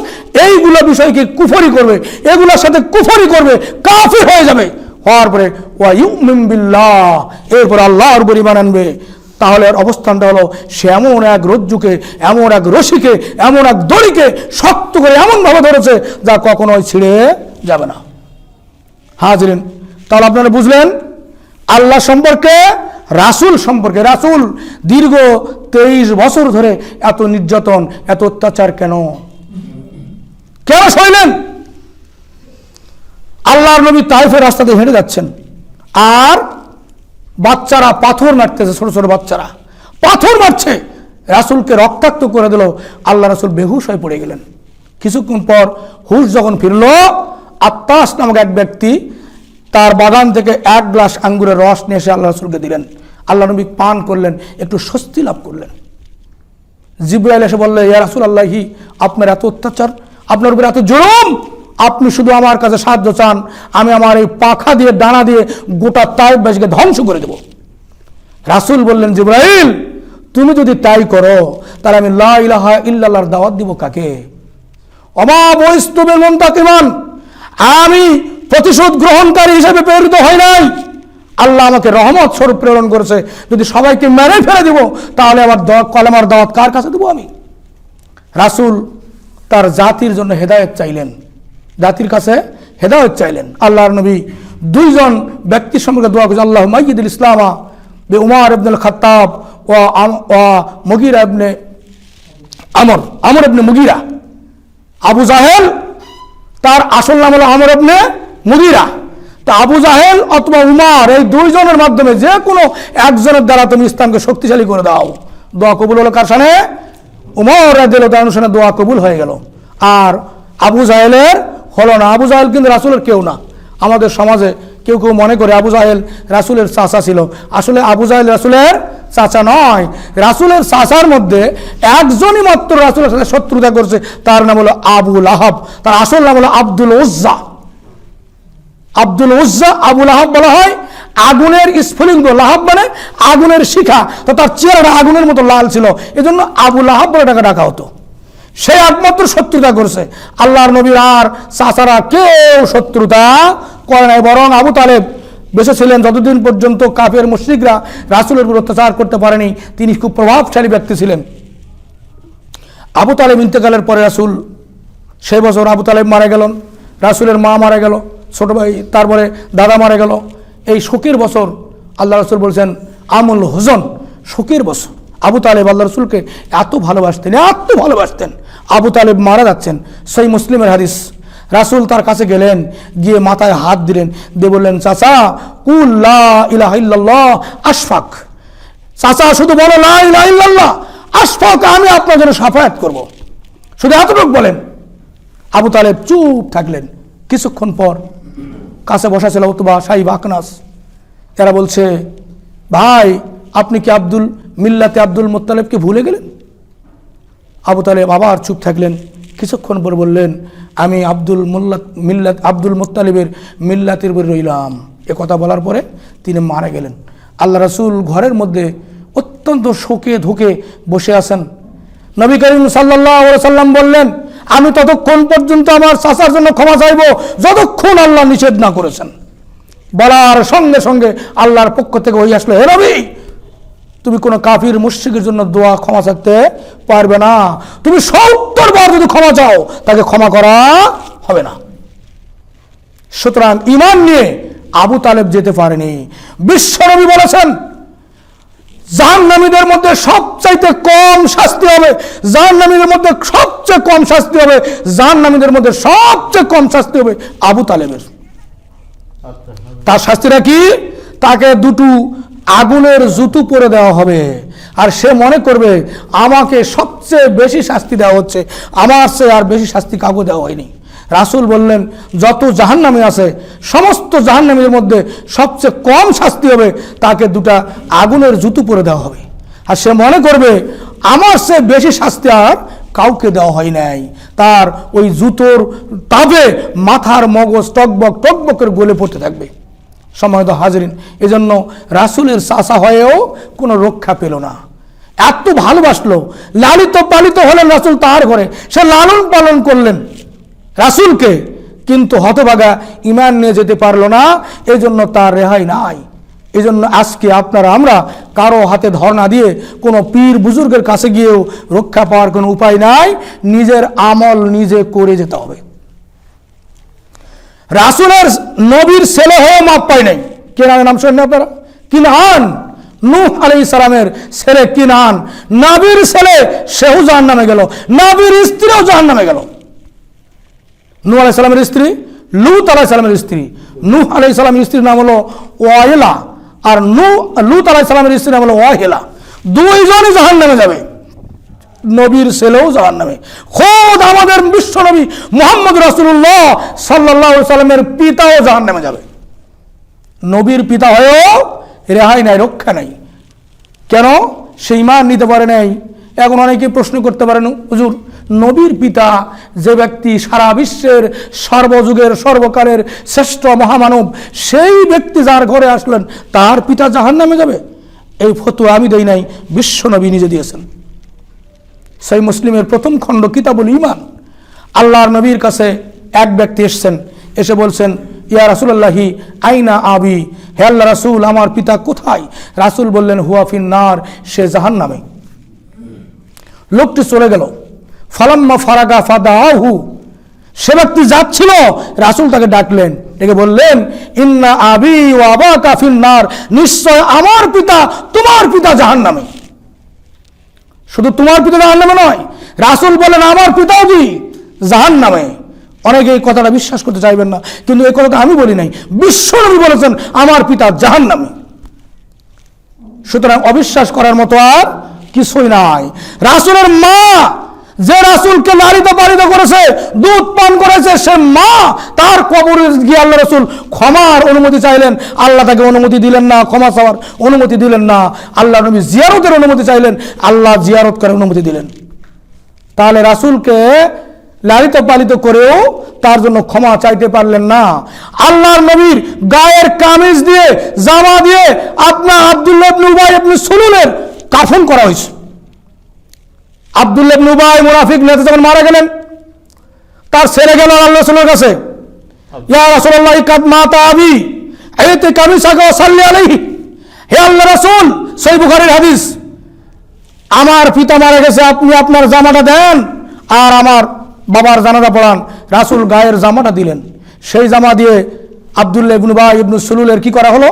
এইগুলো বিষয়কে কুফরি করবে, এগুলোর সাথে কুফরি করবে, কাফের হয়ে যাবে, হওয়ার পরে ওয়া ইউমিন বিল্লাহ, এরপর আল্লাহর উপর ঈমান আনবে, তাহলে অবস্থানটা হলো সে এমন এক রজ্জুকে, এমন এক রশিকে, এমন এক দড়িকে শক্ত করে এমনভাবে ধরেছে যা কখনোই ছিঁড়ে যাবে না। হাজরিন, তাহলে আপনারা বুঝলেন আল্লাহ সম্পর্কে, রাসূল সম্পর্কে। রাসূল দীর্ঘ 23 বছর ধরে এত নির্যাতন, এত অত্যাচার কেন সইলেন? আল্লাহর নবী তায়েফের রাস্তা দিয়ে হেঁটে যাচ্ছেন, আর বাচ্চারা পাথর মারতেছে, ছোট ছোট বাচ্চারা পাথর মারছে, রাসূলকে রক্তাক্ত করে দিল। আল্লাহ রাসূল বেহুশ হয়ে পড়ে গেলেন। কিছুক্ষণ পর হুশ যখন ফিরল, আত্তাস নামক এক ব্যক্তি তার বাগান থেকে 1 গ্লাস আঙ্গুরের রস নিয়ে এসে আল্লাহ রাসূলকে দিলেন। আল্লাহ নবী পান করলেন, একটু স্বস্তি লাভ করলেন। জিবরাইল এসে বললেন, ইয়া রাসূলুল্লাহি, আপনার এত অত্যাচার, আপনার উপর এত জুলুম, আপনি শুধু আমার কাছে সাহায্য চান, আমি আমার এই পাখা দিয়ে, ডানা দিয়ে গোটা তায়েফবাসীকে ধ্বংস করে দেব। রাসূল বললেন, জিবরাইল, তুমি যদি তাই করো তাহলে আমি লা ইলাহা ইল্লাল্লাহর দাওয়াত দিব কাকে? ওমা বুইসতু বিল মুনতাকিমান, আমি প্রতিশোধ গ্রহণকারী হিসেবে প্রেরিত হয় নাই। আল্লাহ আমাকে রহমত স্বরূপ প্রেরণ করেছে। যদি সবাইকে মেরে ফেলে দিব তাহলে আমার কলেমার দাওয়াত কার কাছে দেবো আমি? রাসূল তার জাতির জন্য হেদায়েত চাইলেন, জাতির কাছে হেদায়েত চাইলেন। আল্লাহর নবী 2 জন ব্যক্তির সম্পর্কে দোয়া করেছেন, আল্লাহ মাইয়িদুল ইসলামা বে উমর ইবনুল খাত্তাব ওয়া মুগীরা ইবনে আমর ইবনে মুগীরা। আবু জাহেল, তার আসল নাম হলো আমর ইবনে মুগীরা। তা আবু জাহেল অথবা উমর, এই 2 জনের মাধ্যমে যে কোনো একজনের দ্বারা তুমি ইসলামকে শক্তিশালী করে দাও। দোয়া কবুল হলো কার শানে? উমর রাদিয়াল্লাহু তাআলার শানে দোয়া কবুল হয়ে গেল। আর আবু জাহেলের হলো না। আবু জাহেল কিন্তু রাসূলের কেউ না। আমাদের সমাজে কেউ কেউ মনে করে আবু জাহেল রাসূলের চাচা ছিল, আসলে আবু জাহেল রাসূলের চাচা নয়, রাসূলের চাচার মধ্যে একজনই মাত্র রাসূলের সাথে শত্রুতা করছে, তার নাম হলো আবু লাহাব, তার আসল নাম হলো আব্দুল উজ্জা। আব্দুল উজ্জা, আবু লাহাব বলা হয় আগুনের স্ফুলিঙ্গ, লাহাব মানে আগুনের শিখা, তো তার চেহারাটা আগুনের মতো লাল ছিল, এজন্য আবু লাহাব বলে তাকে ডাকা হতো। সে একমাত্র শত্রুতা করছে, আল্লাহর নবীর আর চাচারা কেউ শত্রুতা করে নাই, বরং আবু তালেব বেঁচে ছিলেন যতদিন পর্যন্ত কাফের মুশরিকরা রাসূলের উপর অত্যাচার করতে পারেনি, তিনি খুব প্রভাবশালী ব্যক্তি ছিলেন। আবু তালেব ইন্তেকালের পরে রাসূল, সেই বছর আবু তালেব মারা গেলেন, রাসূলের মা মারা গেল, ছোট ভাই, তারপরে দাদা মারা গেল। এই শোকের বছর আল্লাহ রাসূল বলছেন আমুল হুজন, শোকের বছর। আবু তালেব আল্লাহ রাসূলকে এত ভালোবাসতেন, এত ভালোবাসতেন। আবু তালেব মারা যাচ্ছেন, সহিহ মুসলিমের হাদিস। রাসূল তার কাছে গেলেন, গিয়ে মাথায় হাত দিলেন, দিয়ে বললেন চাচা কুল লা ইলাহা ইল্লাল্লাহ আশফাক, চাচা শুধু বলো লা ইলাহা ইল্লাল্লাহ আশফাক, আমি আপনার জন্য শাফায়াত করব, শুধু এতটুকু বলেন। আবু তালেব চুপ থাকলেন। কিছুক্ষণ পর কাছে বসা ছিল উতবা, সাইব, আকনাস, এরা বলছে ভাই আপনি কি মিল্লাতে আব্দুল মুত্তালিবকে ভুলে গেলেন? আবু তালেব আবার চুপ থাকলেন। কিছুক্ষণ পর বললেন আমি আব্দুল মুত্তালিবের মিল্লাতের উপর রইলাম। এ কথা বলার পরে তিনি মারা গেলেন। আল্লাহ রাসূল ঘরের মধ্যে অত্যন্ত শোকে ধুকে বসে আছেন। নবী করিম সাল্লাল্লাহু আলাইহি সাল্লাম বললেন আমি ততক্ষণ পর্যন্ত আমার চাচার জন্য ক্ষমা চাইব যতক্ষণ আল্লাহ নিষেধ না করেছেন। বলার সঙ্গে সঙ্গে আল্লাহর পক্ষ থেকে হয়ে আসলো, হে নবী তুমি কোনো কাফির মুশরিকের জন্য দোয়া ক্ষমা চাইতে পারবে না, তুমি ৭০ বার যদি ক্ষমা চাও তাকে ক্ষমা করা হবে না। সুতরাং ঈমান নিয়ে আবু তালেব যেতে পারেনি। বিশ্বনবী বলেছেন জাহান্নামীদের মধ্যে সবচাইতে কম শাস্তি হবে, জাহান্নামীদের মধ্যে সবচেয়ে কম শাস্তি হবে, জাহান্নামীদের মধ্যে সবচেয়ে কম শাস্তি হবে আবু তালেবের। তার শাস্তিটা কি? তাকে দুটো আগুনের জুতো পরে দেওয়া হবে, আর সে মনে করবে আমাকে সবচেয়ে বেশি শাস্তি দেওয়া হচ্ছে, আমার চেয়ে আর বেশি শাস্তি কাউকে দেওয়া হয়নি। রাসূল বললেন যত জাহান্নামী আছে সমস্ত জাহান্নামীদের মধ্যে সবচেয়ে কম শাস্তি হবে তাকে দুটা আগুনের জুতো পরে দেওয়া হবে, আর সে মনে করবে আমার চেয়ে বেশি শাস্তি আর কাউকে দেওয়া হয় নাই। তার ওই জুতোর তাপে মাথার মগজ টকবক টকবক করে গলে পড়তে থাকবে। সম্মানিত হাজরিন, এজন্য রাসূলের চাচা হয়েও কোনো রক্ষা পেল না। এত ভালোবাসলো, লালিত পালিত হলেন রাসূল তার ঘরে, সে লালন পালন করলেন রাসূলকে, কিন্তু হতভাগা ঈমান নিয়ে যেতে পারলো না, এজন্য তার রেহাই নাই। এজন্য আজকে আপনারা আমরা কারো হাতে ধর না দিয়ে কোনো পীর বুজুর্গের কাছে গিয়েও রক্ষা পাওয়ার কোনো উপায় নাই, নিজের আমল নিজে করে যেতে হবে। রাসূলের নবীর ছেলে হয়ে মাপ পায় নাই। কেনানের নাম শুনেন আপনারা? কিনআন, নূহ আলাইহিস সালামের ছেলে কিনআন, নবীর ছেলে, সেও জাহান্নামে গেল, নবীর স্ত্রীও জাহান্নামে গেল। নূহ আলাইহিস সালামের স্ত্রী, লূত আলাইহিস সালামের স্ত্রী। নূহ আলাইহিস সালামের স্ত্রীর নাম হলো ওয়াইলা, আর লূত আলাইহিস সালামের স্ত্রীর নাম হলো ওয়াহিলা। দুইজনই জাহান্নামে যাবে, নবীর ছেলেও জাহান্নামে। খোদ আমাদের বিশ্ব নবী মুহাম্মদ রাসূলুল্লাহ সাল্লাল্লাহু আলাইহি সাল্লামের পিতাও জাহান্নামে যাবে। নবীর পিতা হয়েও রেহাই নাই, রক্ষা নাই। কেন? সে ঈমান নিতে পারে নাই। এখন অনেকে প্রশ্ন করতে পারেন হুজুর নবীর পিতা যে ব্যক্তি সারা বিশ্বের সর্বযুগের সর্বকালের শ্রেষ্ঠ মহামানব, সেই ব্যক্তি যার ঘরে আসলেন তার পিতা জাহান্নামে যাবে? এই ফতোয়া আমি দেই নাই, বিশ্ব নবী নিজে দিয়েছেন। সহিহ মুসলিমের প্রথম খণ্ড কিতাবুল ঈমান। আল্লাহর নবীর কাছে এক ব্যক্তি এসেছেন, এসে বলছেন ইয়া রাসূলুল্লাহি আইনা আবি, হে আল্লাহ রাসূল আমার পিতা কোথায়? রাসূল বললেন হুয়া ফিন্নার, সে জাহান্নামে। লোকটি চলে গেল। ফালাম্মা ফারাগা ফাদাহু, সে ব্যক্তি যাচ্ছিল, রাসূল তাকে ডাকলেন, ডেকে বললেন ইন্না আবি ওয়া আবাকা ফিন্নার, নিশ্চয় আমার পিতা তোমার পিতা জাহান্নামে। শুধু তোমার পিতা জাহান্নামে নয়, রাসূল বলেন আমার পিতাও কি জাহান্নামে। অনেকে এই কথাটা বিশ্বাস করতে চাইবেন না, কিন্তু এই কথাটা আমি বলি নাই, বিশ্বনবী বলেছেন আমার পিতা জাহান্নামে। সুতরাং অবিশ্বাস করার মতো আর কিছুই নাই। রাসূলের মা যে রাসূলকে লালিত পালিত করেছে, দুধ পান করেছে, সে মা, তার কবরে গিয়ে আল্লাহ রাসূল ক্ষমার অনুমতি চাইলেন, আল্লাহ তাকে অনুমতি দিলেন না, ক্ষমা চাওয়ার অনুমতি দিলেন না। আল্লাহ নবী জিয়ারতের অনুমতি চাইলেন, আল্লাহ জিয়ারত করার অনুমতি দিলেন। তাহলে রাসূলকে লালিত পালিত করেও তার জন্য ক্ষমা চাইতে পারলেন না। আল্লাহর নবীর গায়ের কামিজ দিয়ে, জামা দিয়ে আপনার আব্দুল্লাহ ইবনে উবাই ইবনে সুলুলের কাফন করা হয়েছে। আব্দুল্লাহ ইবনে উবাই মুনাফিক নেতা যখন মারা গেলেন, তার ছেলে গেল আল্লাহ রাসূলের কাছে, ইয়া রাসূলুল্লাহ কাদ মাতা আবি আইতে কামিসাকা সাল্লি আলাইহি, হে আল্লাহ রাসূল, সহিহ বুখারীর হাদিস, আমার পিতা মারা গেছে, আপনি আপনার জামাটা দেন আর আমার বাবার জানাজা পড়ান। রাসূল গায়ের জামাটা দিলেন। সেই জামা দিয়ে আব্দুল্লাহ ইবনে উবাই ইবনে সুলুলের কি করা হলো?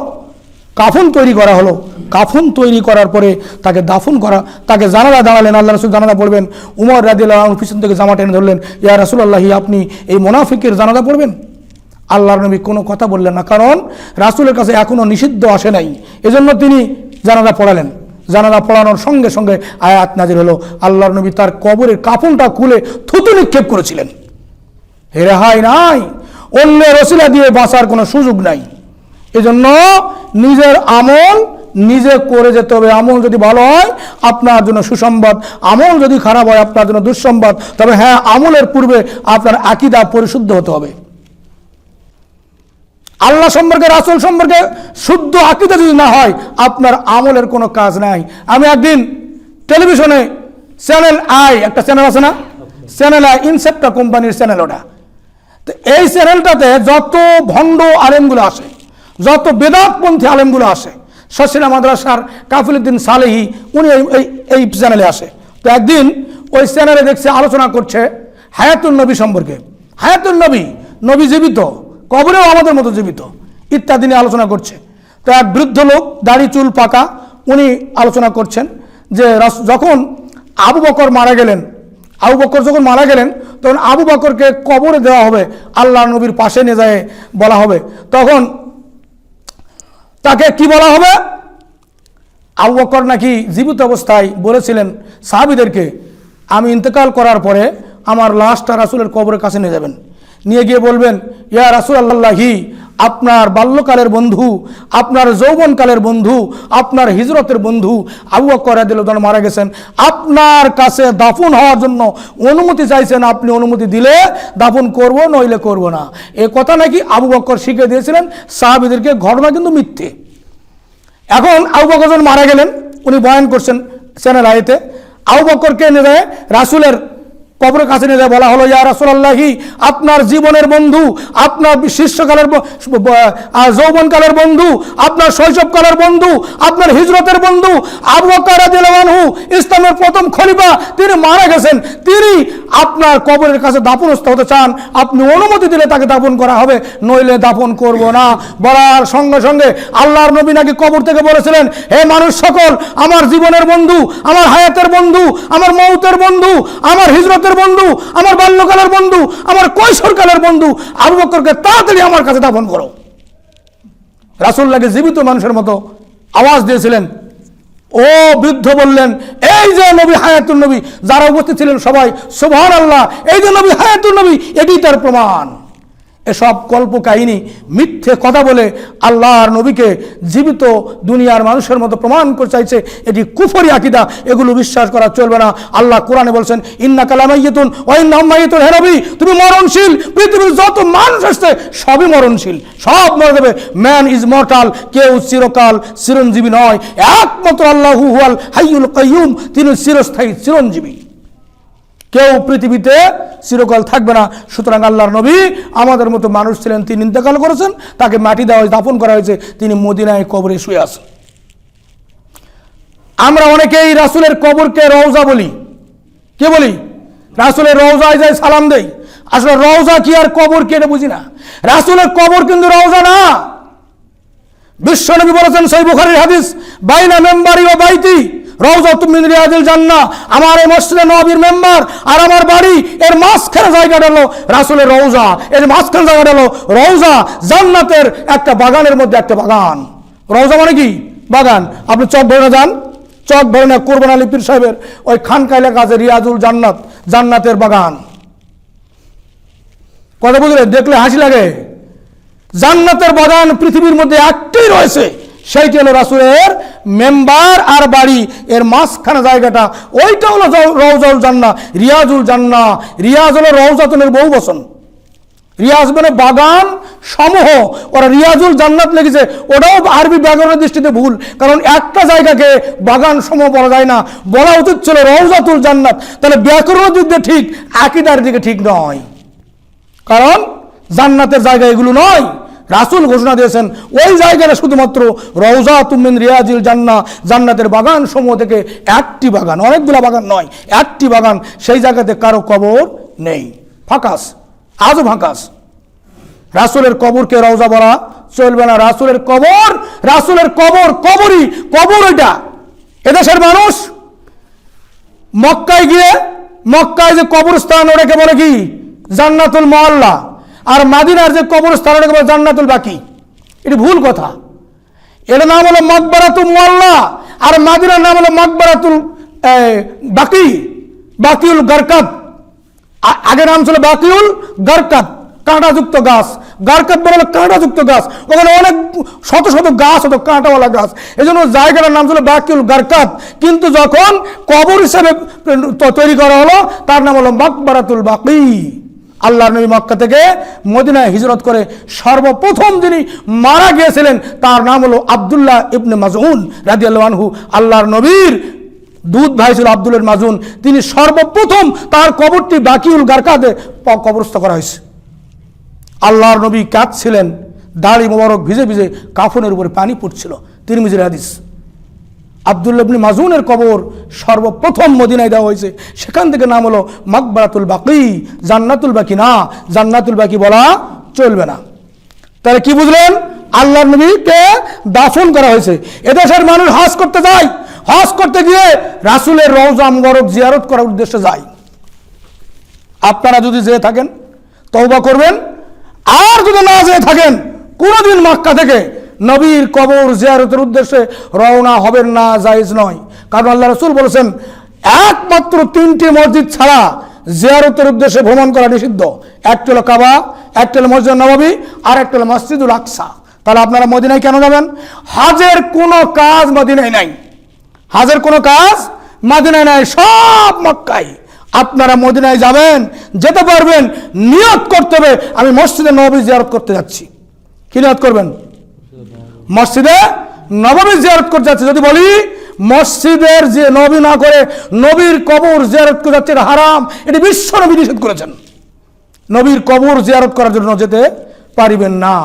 কাফন তৈরি করা হলো। কাফন তৈরি করার পরে তাকে দাফন করা, তাকে জানাজা দাঁড়ালেন। আল্লাহ রাসূল জানাজা পড়বেন, উমর রাদিয়াল্লাহু আনহু পিছন থেকে জামা টেনে ধরলেন, ইয়া রাসূলুল্লাহ, আপনি এই মুনাফিকের জানাজা পড়বেন? আল্লাহর নবী কোনো কথা বললেন না, কারণ রাসূলের কাছে এখনো নিষিদ্ধ আসে নাই, এজন্য তিনি জানাজা পড়ালেন। জানাজা পড়ানোর সঙ্গে সঙ্গে আয়াত নাজিল হলো, আল্লাহর নবী তার কবরের কাফনটা খুলে থুতু নিক্ষেপ করেছিলেন। রেহাই নাই, অন্যের ওসিলা দিয়ে বাঁচার কোনো সুযোগ নাই। এজন্য নিজের আমল নিজে করে যেতে হবে। আমল যদি ভালো হয় আপনার জন্য সুসংবাদ, আমল যদি খারাপ হয় আপনার জন্য দুঃসংবাদ। তবে হ্যাঁ, আমলের পূর্বে আপনার আকীদা পরিশুদ্ধ হতে হবে। আল্লাহ সম্পর্কে, রাসূল সম্পর্কে শুদ্ধ আকীদা যদি না হয়, আপনার আমলের কোনো কাজ নাই। আমি একদিন টেলিভিশনে চ্যানেল আই, একটা চ্যানেল আছে না, চ্যানেল আই, ইনসেপ্টা কোম্পানির চ্যানেল ওটা। তো এই চ্যানেলটাতে যত ভণ্ড আলেমগুলো আসে, যত বেদাতপন্থী আলেমগুলো আসে, শশিনা মাদ্রাসার কাফিলউদ্দিন সালেহি, উনি এই চ্যানেলে আসে। তো একদিন ওই চ্যানেলে দেখছে আলোচনা করছে হায়াতুন নবী সম্পর্কে। হায়াতুন নবী, নবী জীবিত, কবরেও আমাদের মতো জীবিত, ইত্যাদি নিয়ে আলোচনা করছে। তো এক বৃদ্ধ লোক, দাড়ি চুল পাকা, উনি আলোচনা করছেন যে যখন আবু বকর মারা গেলেন, আবু বকর যখন মারা গেলেন, তখন আবু বকরকে কবরে দেওয়া হবে, আল্লাহ নবীর পাশে নিয়ে যায় বলা হবে। তখন তাকে কি বলা হবে? আবু বকর নাকি জীবিত অবস্থায় বলেছিলেন সাহাবীদেরকে, আমি ইন্তেকাল করার পরে আমার লাশটা রাসূলের কবরের কাছে নিয়ে যাবেন, নিয়ে গিয়ে বলবেন, ইয়া রাসূলুল্লাহি, আপনার বাল্যকালের বন্ধু, আপনার যৌবনকালের বন্ধু, আপনার হিজরতের বন্ধু আবু বকর রাদিয়াল্লাহু আনহু মারা গেছেন, আপনার কাছে দাফন হওয়ার জন্য অনুমতি চাইছেন, আপনি অনুমতি দিলে দাফন করব, নইলে করব না। এ কথা নাকি আবু বকর শিখে দিয়েছিলেন সাহাবীদেরকে। ঘটনা কিন্তু মিথ্যে। এখন আবু বকর যখন মারা গেলেন, উনি বয়ান করছেন চ্যানেল আইতে, আবু বকরকে নিয়ে যায় রাসূলের কবরের কাছে নিয়ে যায়, বলা হলো, ইয়া রাসূলুল্লাহি, আপনার জীবনের বন্ধু, আপনার শিষ্যকালের যৌবনকালের বন্ধু, আপনার শৈশবকালের বন্ধু, আপনার হিজরতের বন্ধু আবু বকর রাদিয়াল্লাহু আনহু, ইসলামের প্রথম খলিফা, তিনি মারা গেছেন, তিনি আপনার কবরের কাছে দাফনস্থ হতে চান, আপনি অনুমতি দিলে তাকে দাফন করা হবে, নইলে দাফন করব না। বলার সঙ্গে সঙ্গে আল্লাহর নবী নাকি কবর থেকে বলেছিলেন, হে মানুষ সকল, আমার জীবনের বন্ধু, আমার হায়াতের বন্ধু, আমার মৌতের বন্ধু, আমার হিজরতের বন্ধু, আমার বাল্যকালের বন্ধু, আমার কৈশোরকালের বন্ধু আবু বকরকে তাড়াতাড়ি আমার কাছে দাফন করো। রাসূলুল্লাহকে জীবিত মানুষের মতো আওয়াজ দিয়েছিলেন। ও বৃদ্ধ বললেন, এই যে নবী হায়াতুন নবী, যারা উপস্থিত ছিলেন সবাই সুবহানাল্লাহ, এই যে নবী হায়াতুন নবী, এটাই তার প্রমাণ। এসব কল্প কাহিনী, মিথ্যে কথা বলে আল্লাহর নবীকে জীবিত দুনিয়ার মানুষের মতো প্রমাণ করে চাইছে, এটি কুফরি আকীদা, এগুলো বিশ্বাস করা চলবে না। আল্লাহ কোরআনে বলছেন, ইন্নাকা লামাইয়িতুন ওয়া ইন্নাহুম মাইয়িতুন, হে নবী তুমি মরণশীল, পৃথিবীর যত মানুষ আসছে সবই মরণশীল, সব মরে যাবে। ম্যান ইজ মর্টাল, কেউ চিরকাল চিরঞ্জীবী নয়, একমাত্র আল্লাহু হুয়াল হাইয়ুল কাইয়ুম, তিনি চিরস্থায়ী চিরঞ্জীবী, কেউ পৃথিবীতে চিরকাল থাকবে না। সুতরাং আল্লাহর নবী আমাদের মতো মানুষ ছিলেন, তিনি ইন্তেকাল করেছেন, তাকে মাটি দেওয়া হয়েছে, দাফন করা হয়েছে, তিনি মদিনায় কবরে শুয়ে আছেন। আমরা অনেকেই রাসূলের কবরকে রওজা বলি। কে বলি? রাসূলের রওজায় যাই সালাম দেই। আসলে রওজা কি আর কবর কি এটা বুঝি না। রাসূলের কবর কিন্তু রওজা না। বিশ্বনবী বলেছেন, সহিহ বুখারীর হাদিস, বাইনা মেম্বারি ও বাইতি রাউযাতুম মিন রিয়াদিল জান্নাহ, আমার এই মসজিদে নববীর মেম্বার আর আমার বাড়ি, এর মাঝখানে জায়গাটা হলো রাসূলের রওজা, এর মাঝখানে জায়গাটা হলো রওজা, জান্নাতের একটা বাগানের মধ্যে একটা বাগান। রওজা মানে কি? বাগান। আপনি চক ভবনে যান, চক ভরে না কোরবান আলী পীর সাহেবের ওই খানকা এলাকা আছে রিয়াজুল জান্নাত, জান্নাতের বাগান। কথা বুঝলে? দেখলে হাসি লাগে। জান্নাতের বাগান পৃথিবীর মধ্যে একটাই রয়েছে, সেইটি হলো রাসূলের মেম্বার আর বাড়ি, এর মাঝখানে জায়গাটা ওইটা হলো রওজাউল জান্নাহ, রিয়াজুল জান্নাহ। রিয়াজ হলো রওজাতুনের বহু বচন, রিয়াজ মানে বাগান সমূহ, ওরা রিয়াজুল জান্নাত লিখেছে, ওটাও আরবি ব্যাকরণের দৃষ্টিতে ভুল, কারণ একটা জায়গাকে বাগান সমূহ বলা যায় না, বলা উচিত ছিল রওজাতুল জান্নাত। তাহলে ব্যাকরণের দিক দিয়ে ঠিক, আকীদার দিকে ঠিক নয়, কারণ জান্নাতের জায়গা এগুলো নয়। রাসূল ঘোষণা দিয়েছেন ওই জায়গাটা শুধুমাত্র রওজাতুম মিন রিয়াজিল জান্নাহ, জান্নাতের বাগান সমূহ থেকে একটি বাগান, অনেকগুলো বাগান নয়, একটি বাগান, সেই জায়গাতে কারো কবর নেই, ফাঁকাস, আজও ফাঁকাস। রাসূলের কবরকে রওজা বলা চলবে না, রাসূলের কবর, রাসূলের কবর কবরই কবর। ওইটা এদেশের মানুষ মক্কায় গিয়ে, মক্কায় যে কবরস্থান ওটাকে বলে কি জান্নাতুল মুআল্লা, আর মাদিনার যে কবরস্থান ওটাকে বলে জান্নাতুল বাকি। এটা ভুল কথা। এর নাম হলো মাকবারাতুল মুআল্লা, আর মাদিনার নাম হলো মাকবারাতুল বাকি, বাকিউল গারকাত। আগে নাম ছিল বাকিউল গারকাত, কাঁটাযুক্ত গাছ। গারকাত বলে কাঁটাযুক্ত গাছ, ওখানে অনেক শত শত গাছ হতো, কাঁটাওয়ালা গাছ, এই জন্য জায়গাটার নাম ছিল বাকিউল গারকাত। কিন্তু যখন কবর হিসেবে তৈরি করা হলো, তার নাম হলো মাকবারাতুল বাকি। আল্লাহর নবী মক্কা থেকে মদিনায় হিজরত করে সর্বপ্রথম যিনি মারা গিয়েছিলেন তার নাম হলো আব্দুল্লাহ ইবনে মাজউন রাদিয়াল্লাহু আনহু। আল্লাহর নবীর দুধ ভাই ছিল আব্দুল মাজউন, তিনি সর্বপ্রথম তার কবরটি বাকিউল গারকাতে কবরস্থ করা হয়েছে। আল্লাহর নবী কাঁদছিলেন, দাড়ি মোবারক ভিজে ভিজে কাফনের উপরে পানি পড়ছিল, তিরমিজির হাদিস। আব্দুল্লাহ ইবনে মাজউনের কবর সর্বপ্রথম মদিনায় দেওয়া হয়েছে, সেখান থেকে নাম হলো মাকবারাতুল বাকি, জান্নাতুল বাকি না, জান্নাতুল বাকি বলা চলবে না। তাহলে কি বুঝলেন? আল্লাহর নবীকে দাফন করা হয়েছে। এদেশের মানুষ হজ করতে যায়, হজ করতে গিয়ে রাসূলের রওজা মুবারক জিয়ারত করার উদ্দেশ্যে যায়। আপনারা যদি যেয়ে থাকেন তওবা করবেন, আর যদি না যেয়ে থাকেন কোনোদিন মক্কা থেকে নবীর কবর জিয়ারতের উদ্দেশ্যে রওনা হবেন না, জায়েজ নয়। কারণ আল্লাহ রাসূল বলেছেন একমাত্র 3টি মসজিদ ছাড়া জিয়ারতের উদ্দেশ্যে ভ্রমণ করা নিষিদ্ধ। একটা হলো কাবা, একটা হলো মসজিদ নববী, আর একটা হলো মসজিদুল আকসা। তাহলে আপনারা মদিনায় কেন যাবেন? হজের কোনো কাজ মদিনায় নাই, হজের কোনো কাজ মদিনায় নাই, সব মক্কায়। আপনারা মদিনায় যাবেন, যেতে পারবেন, নিয়ত করতে হবে আমি মসজিদে নববী জিয়ারত করতে যাচ্ছি। কি নিয়ত করবেন? মসজিদে নববী জিয়ারত করতে যাচ্ছে। যদি বলি মসজিদের যে নবী না করে নবীর কবর জিয়ারত করে যাচ্ছে, এটা হারাম, এটি বিশ্ব নবী নিষেধ করেছেন। নবীর কবর জিয়ারত করার জন্য যেতে পারিবেন না,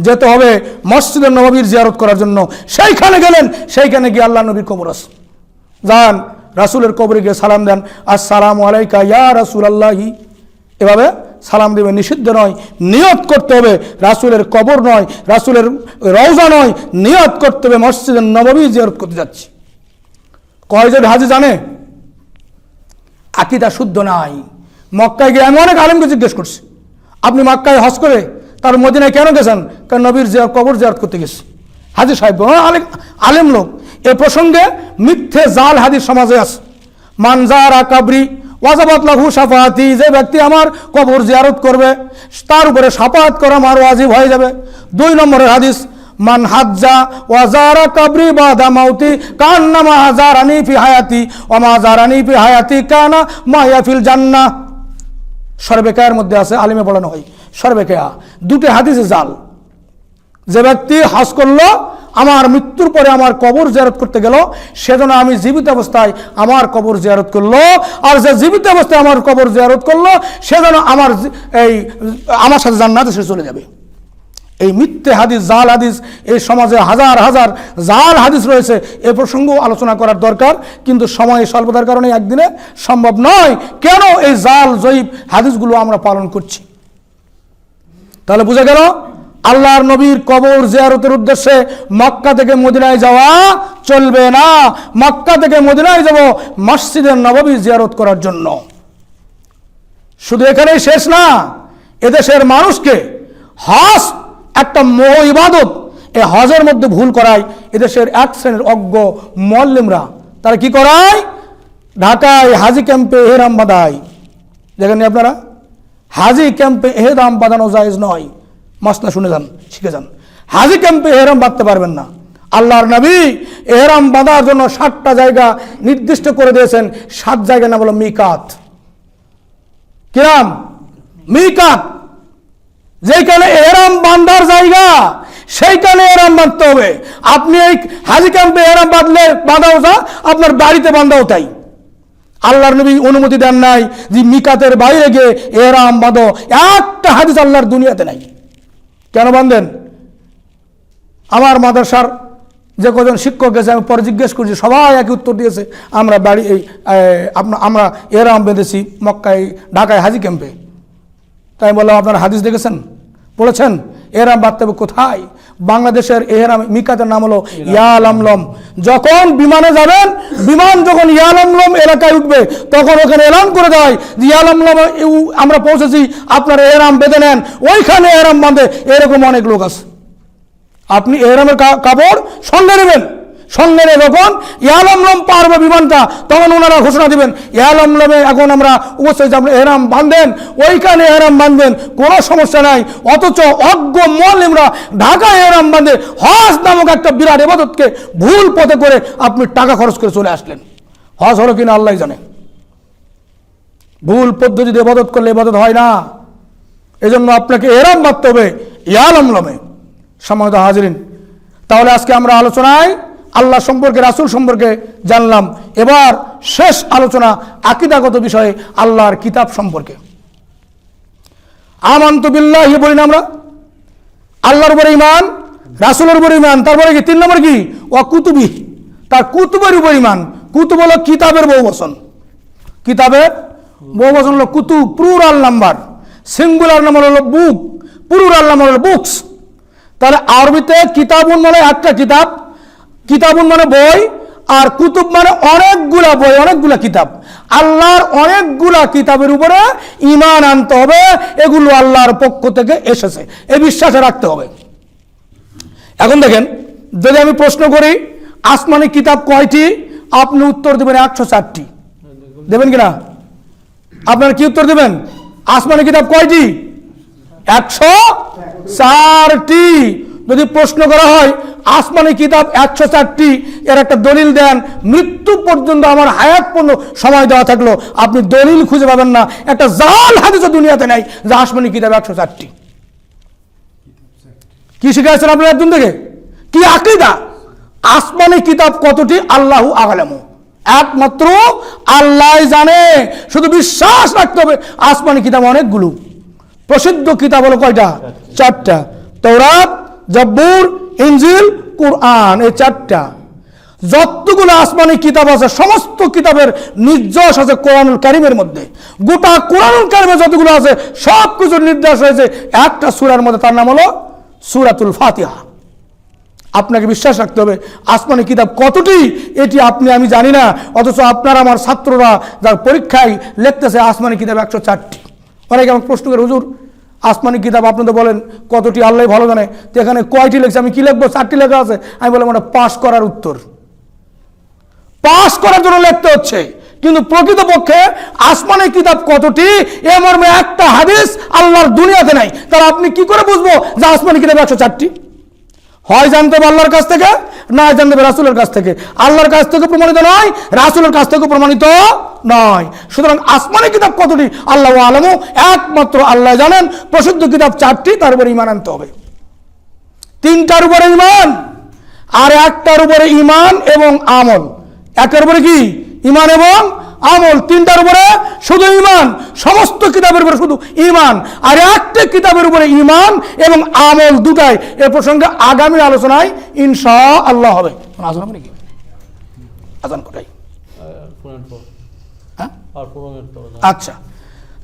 যেতে হবে মসজিদের নববীর জিয়ারত করার জন্য। সেইখানে গেলেন, সেইখানে গিয়ে আল্লাহ নবীর কবর আছে, যান রাসূলের কবরে গিয়ে সালাম দেন, আসসালামু আলাইকা ইয়া রাসূলুল্লাহি, এভাবে সালাম দেবে, নিষিদ্ধ নয়। নিয়ত করতে হবে রাসূলের কবর নয়, রাসূলের রওজা নয়, নিয়ত করতে হবে মসজিদের নববী জিয়ারত করতে যাচ্ছি। কয়জন হাজি জানে? আকীদা শুদ্ধ নাই। মক্কায় গিয়ে আমি অনেক আলেমকে জিজ্ঞেস করছি, আপনি মক্কায় হজ করে তার মদিনায় কেন গেছেন? কারণ নবীর কবর জিয়ারত করতে গেছি। হাজি সাহেব আলেম লোক, এ প্রসঙ্গে মিথ্যে জাল হাদিস সমাজে আছে। মানজারা কাবরি ওয়াজাবাত লাহু শাফাআতি, যে ব্যক্তি আমার কবর জিয়ারত করবে তার উপরে শাফাআত করা আমার ওয়াজিব হয়ে যাবে। 2 নম্বরের হাদিস, মান হাজ্জা ওয়াজারা কাবরি বাদা মাউতি কান্নামা হাজারানি ফি হায়াতি ওয়া মা জারানি ফি হায়াতি কানা মায়া ফিল জান্নাহ। সরবেকায়ের মধ্যে আছে, আলিমে পড়ানো হয় সরবেকায়া। 2টি হাদিসে জাল। যে ব্যক্তি হজ করলো, আমার মৃত্যুর পরে আমার কবর জিয়ারত করতে গেল, সেজন্য আমি জীবিত অবস্থায় আমার কবর জিয়ারত করলো, আর যে জীবিত অবস্থায় আমার কবর জিয়ারত করলো সেজন্য আমার সাথে জান্নাতে সে চলে যাবে। এই মিথ্যে হাদিস, জাল হাদিস, এই সমাজে হাজার হাজার জাল হাদিস রয়েছে। এ প্রসঙ্গও আলোচনা করার দরকার, কিন্তু সময় স্বল্পতার কারণে একদিনে সম্ভব নয়। কেন এই জাল জয়ীব হাদিসগুলো আমরা পালন করছি? তাহলে বুঝা গেল আল্লাহর নবীর কবর জিয়ারতের উদ্দেশ্যে মক্কা থেকে মদিনায় যাওয়া চলবে না। মক্কা থেকে মদিনায় যাব মসজিদের নববী জিয়ারত করার জন্য। শুধু এখানেই শেষ না, এদেশের মানুষকে হজ একটা মোহ ইবাদত, এই হজের মধ্যে ভুল করায় এদেশের এক শ্রেণীর অজ্ঞ মুআল্লিমরা তারা কি করায়? ঢাকায় হাজি ক্যাম্পে এহরাম বাঁধায়। দেখেন আপনারা, হাজি ক্যাম্পে এহরাম বাঁধানো জায়েজ নয়। মাসলা শুনে যান, শিখে যান। হাজি ক্যাম্পে এহরাম বাঁধতে পারবেন না। আল্লাহর নবী এহরাম বাঁধার জন্য 7টা জায়গা নির্দিষ্ট করে দিয়েছেন। 7 জায়গা না বলো মিকাত। কি নাম? মিকাত। যেখানে এহরাম বাঁধার জায়গা সেইখানে এহরাম বাঁধতে হবে। আপনি এই হাজি ক্যাম্পে এহরাম বাঁধাও যা, আপনার বাড়িতে বাঁধাও তাই। আল্লাহর নবী অনুমতি দেন নাই যে মিকাতের বাইরে গিয়ে এহরাম বাঁধো। একটা হাদিস আল্লাহর দুনিয়াতে নাই। কেন বাঁধেন? আমার মাদ্রাসার যে কজন শিক্ষক গেছে, আমি পরে জিজ্ঞেস করছি, সবাই একই উত্তর দিয়েছে, আমরা বাড়ি আমরা এহরাম বেঁধেছি মক্কায়, ঢাকায় হাজি ক্যাম্পে। তাই বললাম, আপনারা হাদিস দেখেছেন, পড়েছেন? এহরাম বাঁধতে হবে কোথায়? বাংলাদেশের এহরাম মিকাতের নাম হলো ইয়ালামলম। যখন বিমানে যাবেন, বিমান যখন ইয়ালামলম এলাকায় উঠবে, তখন ওখানে এলান করে দেয় যে ইয়ালামলম আমরা পৌঁছেছি, আপনারা এহরাম বেঁধে নেন। ওইখানে এহরাম বাঁধে। এরকম অনেক লোক আছে। আপনি এহরামের কাপড় সঙ্গে নেবেন, সঙ্গে নিয়ে যখন ইয়ালামলম পারবে বিমানটা, তখন ওনারা ঘোষণা দিবেন ইয়ালামলমে এখন আমরা উপস্থিত, আপনি এহরাম বাঁধেন, ওইখানে এহরাম বাঁধবেন, কোনো সমস্যা নাই। অথচ অজ্ঞ মুআল্লিমরা ঢাকায় এহরাম বাঁধে হজ নামক একটা বিরাট ইবাদতকে ভুল পথে করে আপনি টাকা খরচ করে চলে আসলেন। হজ হলো কিনা আল্লাহ জানে। ভুল পদ্ধতিতে ইবাদত করলে ইবাদত হয় না। এজন্য আপনাকে এহরাম বাঁধতে হবে ইয়ালামলমে। সম্মানিত হাজিরিন, তাহলে আজকে আমরা আলোচনায় আল্লাহ সম্পর্কে, রাসূল সম্পর্কে জানলাম। এবার শেষ আলোচনা আকীদাগত বিষয়ে, আল্লাহর কিতাব সম্পর্কে। আমানতু বিল্লাহি বলি না আমরা, আল্লাহর উপরে ঈমান, রাসূলের উপরে ঈমান, তারপরে কি 3 নম্বর কি? ওয়া কুতুবি, তার কুতুবের উপরে ঈমান। কুতুব হলো কিতাবের বহুবচন। কিতাবের বহুবচন হলো কুতুব, প্লুরাল নাম্বার। সিঙ্গুলার নাম্বার হলো বুক, প্লুরাল নাম্বার হলো বুকস। তাহলে আরবিতে কিতাবুন মানে একটা কিতাব, কিতাবুন মানে বই, আর কুতুব মানে অনেকগুলা বই, অনেকগুলা কিতাব। আল্লাহর অনেকগুলা কিতাবের উপরে ঈমান আনতে হবে। এগুলো আল্লাহর পক্ষ থেকে এসেছে, এই বিশ্বাসে রাখতে হবে। এখন দেখেন, যদি আমি প্রশ্ন করি আসমানি কিতাব কয়টি, আপনি উত্তর দেবেন 104টি। দেবেন কিনা? আপনারা কি উত্তর দেবেন? আসমানি কিতাব কয়টি? 104টি। যদি প্রশ্ন করা হয় আসমানি কিতাব 104টি, এর একটা দলিল দেন, মৃত্যু পর্যন্ত আমার হায়াত পর্যন্ত সময় দেওয়া থাকলো আপনি দলিল খুঁজে পাবেন না। একটা জাল হাদিসও দুনিয়াতে নাই যে আসমানি কিতাব 104টি। কি শিখাইছেন আপনার একজন থেকে? কি আকীদা? আসমানি কিতাব কতটি? আল্লাহু আ'লামু, একমাত্র আল্লাহ জানে। শুধু বিশ্বাস রাখতে হবে। আসমানি কিতাব অনেকগুলো। প্রসিদ্ধ কিতাব হলো কয়টা? 4টা। তাওরাত, জাবুর, ইনজিল, কুরআন, এই 4টা। যতগুলো আসমানি কিতাব আছে সমস্ত কিতাবের নির্যাস আছে কোরআনুল কারীমের মধ্যে। গোটা কোরআনুল কারীমে যতগুলো আছে সব কিছুর নির্দেশ হয়েছে একটা সূরার মধ্যে, তার নাম হলো সূরাতুল ফাতিহা। আপনাকে বিশ্বাস রাখতে হবে। আসমানি কিতাব কতটি এটি আপনি আমি জানি না, অথচ আপনার আমার ছাত্ররা যার পরীক্ষায় লিখতেছে আসমানি কিতাব 104টি। অনেকে আমাকে প্রশ্ন করে, হুজুর আসমানি কিতাব আপনি তো বলেন কতটি, আল্লাহ ভালো জানে, তো এখানে কয়টি লিখছে, আমি কি লিখবো? 4টি লেখা আছে। আমি বললাম ওটা পাস করার উত্তর, পাস করার জন্য লিখতে হচ্ছে। কিন্তু প্রকৃতপক্ষে আসমানি কিতাব কতটি এ মর্মে একটা হাদিস আল্লাহর দুনিয়াতে নাই। তাহলে আপনি কি করে বুঝবো যে আসমানি কিতাব 104টি? হয় জানতে হবে আল্লাহর কাছ থেকে, না জানতে হবে রাসূলের কাছ থেকে। আল্লাহর কাছ থেকে প্রমাণিত নয়, রাসূলের কাছ থেকে প্রমাণিত নয়। সুতরাং আসমানি কিতাব কতটি? আল্লাহু আ'লামু, একমাত্র আল্লাহ জানেন। প্রসিদ্ধ কিতাব 4টি, তার উপরে ঈমান আনতে হবে। 3টার উপরে ঈমান, আর 1টার উপরে ঈমান এবং আমল। 1-এর উপরে কি? ঈমান এবং আমল। 3টার উপরে শুধু ঈমান, সমস্ত কিতাবের উপরে শুধু ঈমান। আর 1টা কিতাবের উপরে ঈমান এবং আমল, দুটাই। এর প্রসঙ্গে আগামী আলোচনায় ইনশাআল্লাহ হবে। আজান হবে নাকি? আজান কোথায়? আচ্ছা,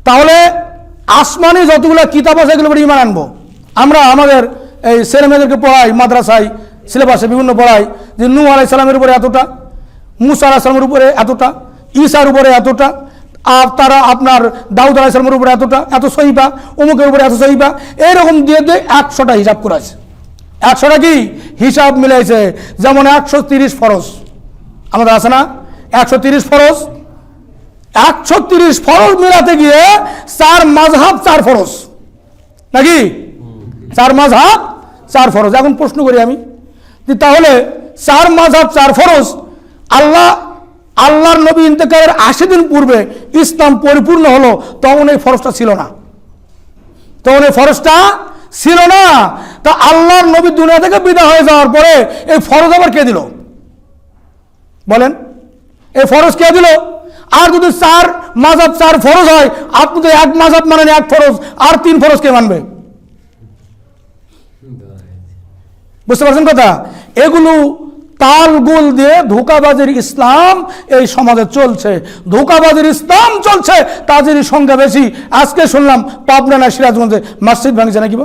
তাহলে আসমানি যতগুলো কিতাব আছে এগুলোর উপরে ঈমান আনবো। আমরা আমাদের এই ছেলে মেয়েদেরকে পড়াই, মাদ্রাসায় সিলেবাসে বিভিন্ন পড়াই যে নূহ আলাইহিস সালামের উপরে এতটা, মুসা আলাইহিস সালামের উপরে এতটা, ঈসার উপরে এতটা, আর তারা আপনার দাউদ আলাইহিস সালামের উপরে এতটা, এত সহিফা, অমুকের উপরে এত সহিফা, এইরকম দিয়ে দিয়ে 100টা হিসাব করেছে। 100টা কি হিসাব মিলাইছে। যেমন 130 ফরজ আমাদের আছে না, 130 ফরজ, 130 ফরজ মিলাতে গিয়ে 4 মাযহাব 4 ফরজ, নাকি 4 মাযহাব 4 ফরজ। এখন প্রশ্ন করি আমি, তাহলে 4 মাযহাব 4 ফরজ, আল্লাহর নবী ইন্তেকালের 80 দিন পূর্বে ইসলাম পরিপূর্ণ হলো, তখন এই ফরজটা ছিল না, তখন এই ফরজটা ছিল না। তা আল্লাহর নবী দুনিয়া থেকে বিদায় হয়ে যাওয়ার পরে এই ফরজ আবার কে দিল বলেন? এই ফরজ কে দিল? আর যদি 4 মাযহাব 4 ফরজ হয়, আপনি তো 1 মাযহাব মানেন 1 ফরজ, আর 3 ফরজ কে মানবে? বুঝতে পারছেন কথা? এগুলো তালগোল দিয়ে ধোঁকাবাজির ইসলাম এই সমাজে চলছে, ধোঁকাবাজির ইসলাম চলছে, তাদেরই সংখ্যা বেশি। আজকে শুনলাম পাবনা না সিরাজগঞ্জে মসজিদ ভাঙছে নাকি,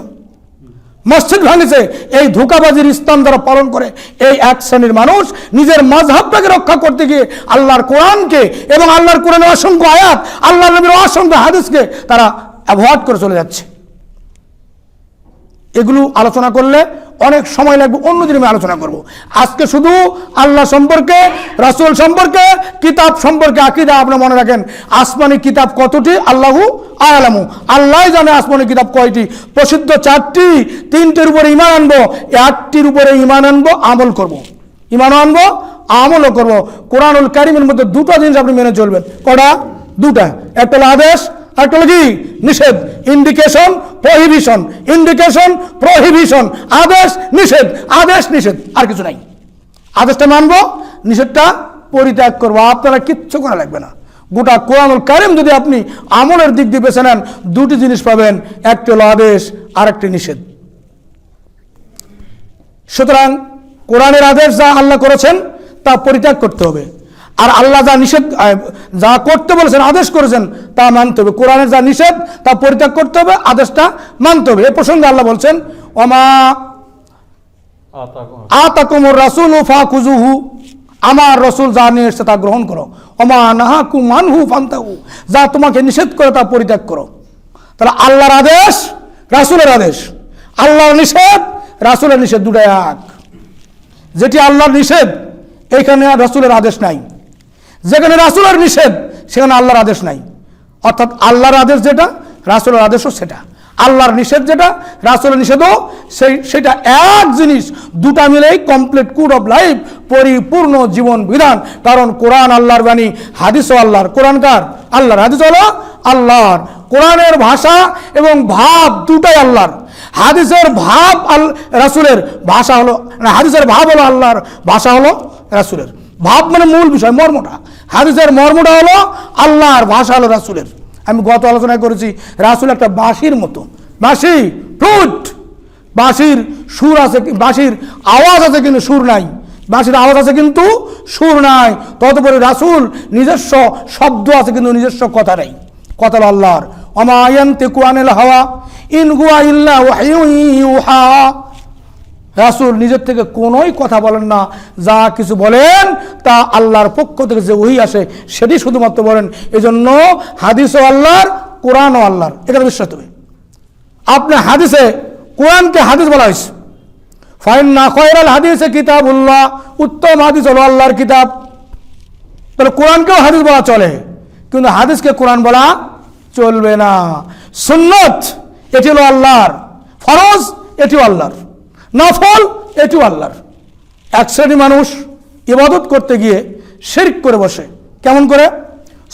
মসজিদ ভাঙছে। এই ধোঁকাবাজির ইসলাম যারা পালন করে, এই এক শ্রেণীর মানুষ নিজের মাযহাবটাকে রক্ষা করতে গিয়ে আল্লাহর কোরআনকে এবং আল্লাহর কোরআনের অসংখ্য আয়াত, আল্লাহর নবীর অসংখ্য হাদিসকে তারা অ্যাভয়েড করে চলে যাচ্ছে। এগুলো আলোচনা করলে অনেক সময় লাগবে, অন্য দিনে আমি আলোচনা করব। আজকে শুধু আল্লাহ সম্পর্কে, রাসূল সম্পর্কে, কিতাব সম্পর্কে আকীদা। আপনি মনে রাখেন, আসমানি কিতাব কতটি? আল্লাহু আ'লামু, আল্লাহ জানে আসমানি কিতাব কয়টি। প্রসিদ্ধ 4টি, 3টির উপরে ঈমান আনবো, 1টির উপরে ঈমান আনবো, আমল করব। ঈমানও আনবো, আমলও করব। কোরআনুল কারীমের মধ্যে 2টা জিনিস আপনি মেনে চলবেন। কটা? 2টা। একটা হলো আদেশ, একটা হলো কি? নিষেধ। ইন্ডিকেশন, প্রহিবিশন, ইন্ডিকেশন, প্রহিবিশন, আদেশ নিষেধ, আদেশ নিষেধ, আর কিছু নাই। আদেশটা মানবো, নিষেধটা পরিত্যাগ করবো। আপনারা কিচ্ছু করা লাগবে না। গোটা কোরআনুল কারীম যদি আপনি আমলের দিক দিয়ে বেছে নেন, 2টি জিনিস পাবেন, একটি হলো আদেশ, আর একটি নিষেধ। সুতরাং কোরআনের আদেশ যা আল্লাহ করেছেন তা পরিত্যাগ করতে হবে, আর আল্লাহ যা নিষেধ, যা করতে বলেছেন, আদেশ করেছেন, তা মানতে হবে। কোরআনের যা নিষেধ তা পরিত্যাগ করতে হবে, আদেশটা মানতে হবে। এ প্রসঙ্গে আল্লাহ বলছেন, ওমা আতাকুমুর রাসূলু ফাখুযুহু, আমার রাসূল যা নিয়ে এসেছে তা গ্রহণ করো। ওমা নাহাকুম আনহু ফান্তাহু, যা তোমাকে নিষেধ করে তা পরিত্যাগ করো। তাহলে আল্লাহর আদেশ, রাসূলের আদেশ, আল্লাহর নিষেধ, রাসূলের নিষেধ, দুটাই এক। যেটি আল্লাহর নিষেধ, এখানে রাসূলের আদেশ নাই। যেখানে রাসূলের নিষেধ, সেখানে আল্লাহর আদেশ নাই। অর্থাৎ আল্লাহর আদেশ যেটা, রাসূলের আদেশও সেটা। আল্লাহর নিষেধ যেটা, রাসূলের নিষেধও সেটা এক জিনিস। 2টা মিলেই কমপ্লিট কোড অফ লাইফ, পরিপূর্ণ জীবন বিধান। কারণ কোরআন আল্লাহর বাণী, হাদিসও আল্লাহর। কোরআন কার? আল্লাহর। হাদিস হলো আল্লাহর। কোরআনের ভাষা এবং ভাব দুটাই আল্লাহর। হাদিসের ভাব রাসূলের, ভাষা হলো, হাদিসের ভাব হলো আল্লাহর, ভাষা হলো রাসূলের। ভাব মানে মূল বিষয়, মর্মটা। হাদিসের মর্মটা হলো আল্লাহর, ভাষা হলো রাসূলের। আমি গত আলোচনা করেছি, রাসূল একটা বাঁশির মতো, বাঁশি, ফ্লুট। বাঁশির সুর আছে, বাঁশির আওয়াজ আছে কিন্তু সুর নাই। বাঁশির আওয়াজ আছে কিন্তু সুর নাই। ততপরে রাসূল নিজস্ব শব্দ আছে কিন্তু নিজস্ব কথা নাই। কথা হলো আল্লাহর। ওমা ইয়ানতিকু আনিল হাওয়া ইন হুয়া ইল্লা ওয়াহয়ুন ইউহা। রাসূল নিজের থেকে কোনোই কথা বলেন না, যা কিছু বলেন তা আল্লাহর পক্ষ থেকে যে ওহী আসে সেটি শুধুমাত্র বলেন। এজন্য হাদিসও আল্লাহর, কোরআনও আল্লাহর, এটা বিশ্বাস হবে। আপনি হাদিসে, কোরআনকে হাদিস বলা হয়েছে, ফাইন্না খায়রাল হাদিসে কিতাবুল্লাহ, উত্তম হাদিস হলো আল্লাহর কিতাব। তাহলে কোরআনকেও হাদিস বলা চলে, কিন্তু হাদিসকে কোরআন বলা চলবে না। সুন্নত এটি হলো আল্লাহর, ফরজ এটিও আল্লাহর, নফল এটিও আল্লাহর। এক শ্রেণী মানুষ ইবাদত করতে গিয়ে শিরক করে বসে। কেমন করে?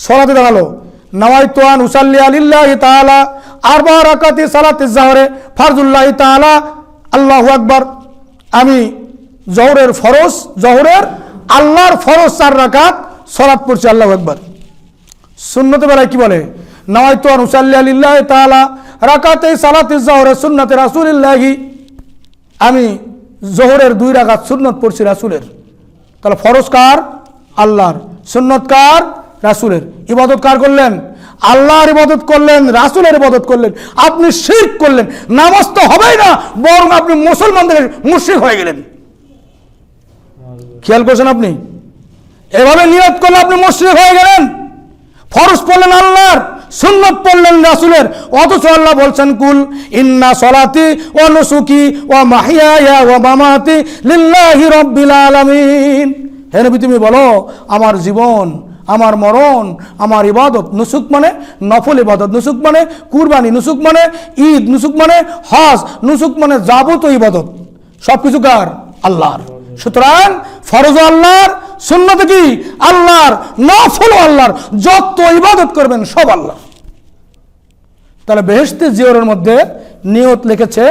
সালাতে দাঁড়ালো, নাওয়াইতু আন উসাল্লি লিল্লাহি তাআলা আরবা রাকাতি সালাতিজ যহরে ফারজুল্লাহি তাআলা আল্লাহু আকবার। আমি জহরের ফরজ, জহরের আল্লাহর ফরজ 4 রাকাত সালাত পড়ছি, আল্লাহু আকবার। সুন্নতে বেলায় কি বলে? নাওয়াইতু আন উসাল্লি লিল্লাহি তাআলা রাকাতি সালাতিজ যহরে সুন্নতে রাসূলিল্লাহি, আমি জোহরের 2 রাকাত সুন্নত পড়ছি রাসূলের। তাহলে ফরজ কার? আল্লাহর। সুন্নত কার? রাসূলের। ইবাদত কার করলেন? আল্লাহর ইবাদত করলেন, রাসূলের ইবাদত করলেন। আপনি শিরক করলেন। নামাজ তো হবেই না, বরং আপনি মুসলমানদের মুশরিক হয়ে গেলেন। খেয়াল করছেন আপনি? এভাবে নিয়ত করলে আপনি মুশরিক হয়ে গেলেন। ফরজ পড়লেন আল্লাহর, সুন্নত পড়লেন রাসূলের, অথচ আল্লাহ বলছেন, কুল ইন্না সলাতি ওয়া নুসুকি ওয়া মাহইয়ায়া ওয়া মামাতি লিল্লাহি রাব্বিল আলামিন। হে নবী তুমি বলো আমার জীবন, আমার মরণ, আমার ইবাদত। নুসুক মানে নফল ইবাদত, নুসুক মানে কুরবানি, নুসুক মানে ঈদ, নুসুক মানে হজ, নুসুক মানে যাবতীয় ইবাদত সবকিছু কার? আল্লাহর। সুতরাং ফরজ আল্লাহর, সুন্নাত কি আল্লাহর, নফল আল্লাহর, যত ইবাদত করবেন সব আল্লাহ। তাহলে বেহেশতে জিয়রের মধ্যে নিয়ত লিখেছে,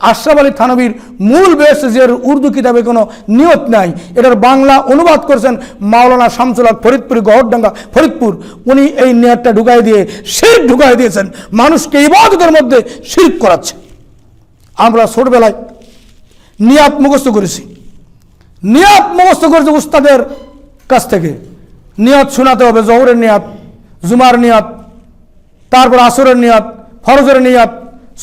আশরাফ আলী থানভীর মূল বেহেশতে জিয়রের উর্দু কিতাবে কোনো নিয়ত নাই, এটার বাংলা অনুবাদ করেছেন মাওলানা শামসুল হক ফরিদপুরি, গহরডাঙ্গা ফরিদপুর। উনি এই নিয়তটা ঢুকাই দিয়ে শিরক ঢুকাই দিয়েছেন, মানুষকে ইবাদতের মধ্যে শিরক করাচ্ছে। আমরা ছোটবেলায় নিয়াত মুখস্থ করেছি, নিয়াত মুখস্থ করেছি উস্তাদের কাছ থেকে। নিয়ত শোনাতে হবে, জোহরের নিয়াত, জুমার নিয়াত, তারপর আসরের নিয়াত, ফরজের নিয়াত,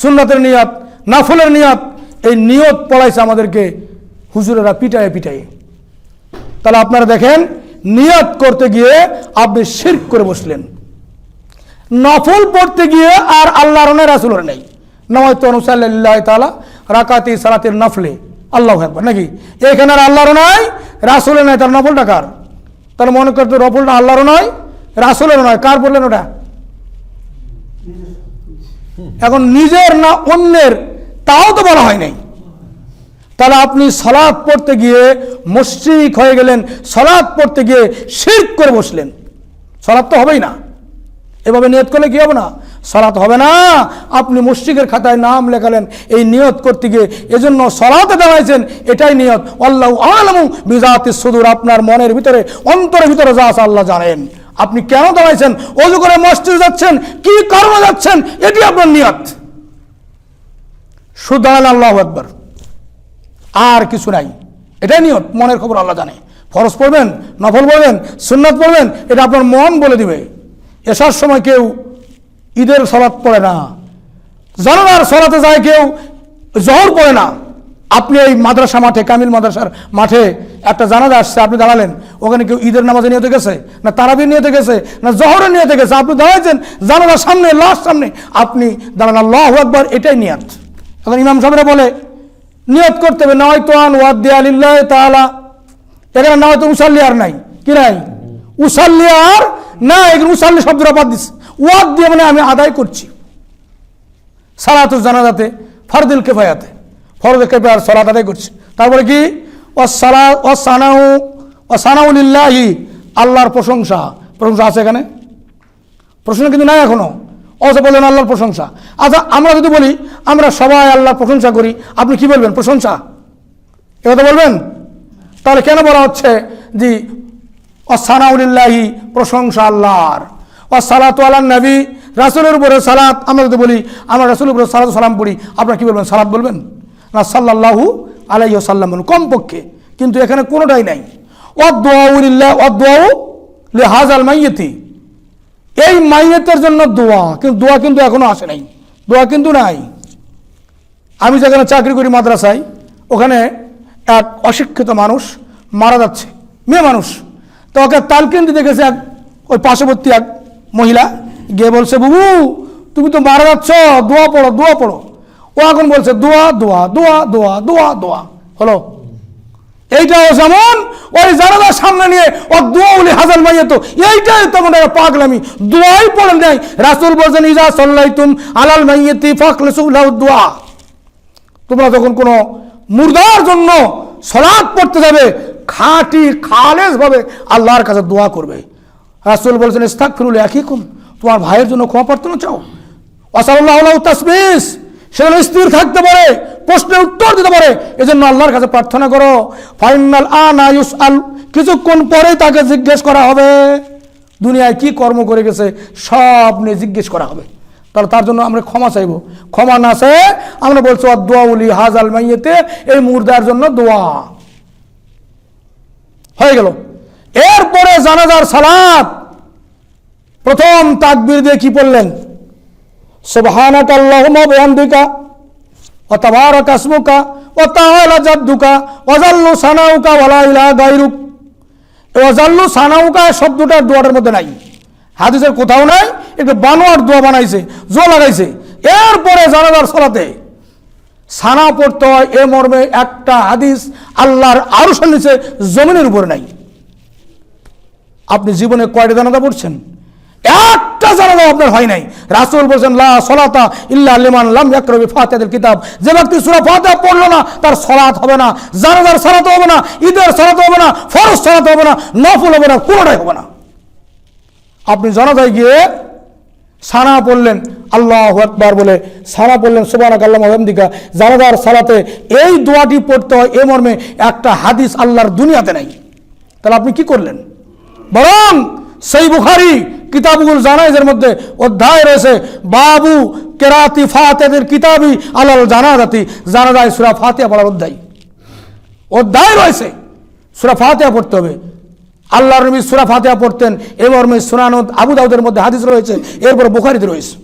সুন্নাতের নিয়াত, নাফলের নিয়াত। এই নিয়ত পড়াইছে আমাদেরকে হুজুরেরা পিটায়ে পিটায়ে। তাহলে আপনারা দেখেন, নিয়াত করতে গিয়ে আপনি শিরক করে বসলেন। নফল পড়তে গিয়ে আর আল্লাহর নেই, রাসূলের নেই। নামাইতু অনুসাল্লিল্লাহি তাআলা রাকাতি সালাতের নফলে, আল্লাহু আকবার, নাকি এখানে আর আল্লাহর নাই, রাসূলের নাই, তার নফলটা কার? তাহলে মনে করতে নফলটা আল্লাহরও নয়, রাসূলেরও নয়, কার বললেন ওটা? এখন নিজের না অন্যের, তাও তো বলা হয় নাই। তাহলে আপনি সালাত পড়তে গিয়ে মুশরিক হয়ে গেলেন, সালাত পড়তে গিয়ে শিরক করে বসলেন। সালাত তো হবেই না, এভাবে নিয়ত করলে কি হবে না? সালাত হবে না। আপনি মুশরিকের খাতায় নাম লেখালেন এই নিয়ত করতে গিয়ে, এজন্য সালাতে দাঁড়াইছেন, এটাই নিয়ত। আল্লাহু আ'লামু বিযাতিস সুদূর, আপনার মনের ভিতরে, অন্তরের ভিতরে যা আছে আল্লাহ জানেন। আপনি কেন দাঁড়াইছেন, ওযু করে মসজিদে যাচ্ছেন, কি কারণে যাচ্ছেন, এটি আপনার নিয়ত। শুধু দাঁড়ালেন আল্লাহু আকবার, আর কিছু নাই, এটাই নিয়ত। মনের খবর আল্লাহ জানে। ফরজ পড়বেন, নফল পড়বেন, সুন্নাত পড়বেন, এটা আপনার মন বলে দিবে। এসার সময় কেউ ঈদের সালাত পড়ে না, জানাজার সালাতে যায় কেউ, জোহর পড়ে না। আপনি এই মাদ্রাসা মাঠে, কামিল মাদ্রাসার মাঠে একটা জানাজা আসছে, আপনি দাঁড়ালেন, ওখানে কেউ ঈদের নামাজে নিয়তে গেছে, না তারাবির নিয়তে গেছে, না জোহরের নিয়তে গেছে, আপনি দাঁড়াইছেন জানাজার সামনে, লাশ সামনে, আপনি দাঁড়ান আল্লাহু আকবার, এটাই নিয়ত। এখন ইমাম সাহেবরা বলে নিয়ত করতে হবে, নাওয়াইতু আন ওয়াদ্দিয়া লিল্লাহি তাআলা, এখানে নাওয়াইতু উসাল্লি আর নাই, কি নাই? উসাল্লি আর না, এখানে উসাল্লি শব্দটা বাদ দিচ্ছে, ওয়াদ দিয়ে মানে আমি আদায় করছি। সালাতুল জানাজাতে ফরদুল কিফায়াতে, ফরদুল কিফায়ার সালাত আদায় করছি। তারপরে কি? ওয়াসানাউ লিল্লাহি, আল্লাহর প্রশংসা। প্রশংসা আছে এখানে? প্রশংসা কিন্তু নাই এখনো। অথচ বললেন আল্লাহর প্রশংসা। আচ্ছা, আমরা যদি বলি আমরা সবাই আল্লাহর প্রশংসা করি, আপনি কি বলবেন? প্রশংসা, এ কথা বলবেন? তাহলে কেন বলা হচ্ছে যে ওয়াসানাউ লিল্লাহি, প্রশংসা আল্লাহর, ওয়াসসালাতু আলান নবী, রাসূলের উপরে সালাত। আমরা যদি বলি আমরা রাসূলের উপরে সালাত সালাম পড়ি, আপনারা কি বলবেন? সালাত বলবেন না সাল্লাল্লাহু আলাইহি ওয়াসাল্লাম বলুন, কমপক্ষে। কিন্তু এখানে কোনোটাই নাই। ওয়াদদুআউ লিল্লাহ, ওয়াদদুআউ লিহাযাল মাইয়িতি, এই মাইয়িতের জন্য দোয়া, কিন্তু দোয়া কিন্তু এখনো আসে নাই, দোয়া কিন্তু নাই। আমি যেখানে চাকরি করি মাদ্রাসায়, ওখানে এক অশিক্ষিত মানুষ মারা যাচ্ছে, মেয়ে মানুষ। তো ওকে তালকিন দিতে গেছে এক ওই পার্শ্ববর্তী এক মহিলা, গিয়ে বলছে বুবু তুমি তো মারা যাচ্ছ, দোয়া পড়ো, দোয়া পড়ো। ও এখন বলছে দোয়া দোয়া দোয়া দোয়া দোয়া দোয়া। হলো এইটাও যেমন ওই জানাজার সামনে নিয়ে ও দোয়া উলি হাজার মাইয়া, তো এইটাই তেমন পাগলামি, দোয়াই পড়েন নাই। রাসূল বলছেন ইজা সাল্লাইতুম আলাল মাইয়িতি ফাখলিসু লাহু দোয়া, তোমরা যখন কোনো মুর্দার জন্য সালাত পড়তে যাবে, খাঁটি খালেস ভাবে আল্লাহর কাছে দোয়া করবে। রাসূল বলছেন ইস্তাগফিরু লিআখিকুম, তোমার ভাইয়ের জন্য ক্ষমা প্রার্থনা চাও। ওয়াসাল্লাল্লাহু লাহু তাসবিস, সেজন্য স্থির থাকতে পারে, প্রশ্নের উত্তর দিতে পারে, এজন্য আল্লাহর কাছে প্রার্থনা করো। ফাইনাল আনা ইউসআল, কিছুক্ষণ পরে তাকে জিজ্ঞেস করা হবে দুনিয়ায় কি কর্ম করে গেছে, সব নিয়ে জিজ্ঞেস করা হবে। তাহলে তার জন্য আমরা ক্ষমা চাইবো। ক্ষমা না চাই আমরা বলছি দোয়া উলি হাজাল মাইয়েতে, এই মুর্দার জন্য দোয়া হয়ে গেল। এরপরে জানাজার সালাত, প্রথম তাকবীর দিয়ে কি পড়লেন? সুবহানাকা আল্লাহুম্মা বিহামদিকা ওয়া তাবারাকা ইসমুকা ওয়া তাআলা জাদ্দুকা ওয়া জাল্লু সানাউকা ওয়া লা ইলাহা গায়রুক। ওয়া জাল্লু সানাউকা শব্দটা দোয়ার মধ্যে নাই, হাদিসের কোথাও নাই, একটু বানোয়ার দোয়া বানাইছে, জো লাগাইছে। এরপরে জানাজার সালাতে সানা পড়তে হয়, এ মর্মে একটা হাদিস আল্লাহর আরশের নিচে জমিনের উপরে নাই। আপনি জীবনে কয়টা জানাজা পড়ছেন? একটা জানাজা আপনার হয় নাই। রাসূল বলেছেন লা সলাতা ইল্লা লিমান লাম ইয়াকরা বিফাতিহাতিল কিতাব, যে ব্যক্তি সূরা ফাতিহা পড়লো না তার সালাত হবে না, জানাজার সালাত হবে না, ঈদের সালাত হবে না, ফরজ সালাত হবে না, নফল হবে না, কোনোটাই হবে না। আপনি জানাজায় গিয়ে সানা পড়লেন, আল্লাহু আকবার বলে সানা পড়লেন, সুবহানাকাল্লাহুম্মা ওয়া বিহামদিকা, জানাজার সালাতে এই দোয়াটি পড়তে হয় এ মর্মে একটা হাদিস আল্লাহর দুনিয়াতে নাই। তাহলে আপনি কি করলেন? বরং সহিহ বুখারী কিতাবুল জানাইজের মধ্যে অধ্যায় রয়েছে বাবু কেরাতি ফাতিহাতিল কিতাবি আলাল জানাজাতি, জানাজায় সূরা ফাতিহা পড়ার অধ্যায় রয়েছে। সূরা ফাতিহা পড়তে হবে। আল্লাহর নবী সূরা ফাতিহা পড়তেন, এ মর্মে সুনান আবু দাউদের মধ্যে হাদিস রয়েছে, এরপর বুখারীতে রয়েছে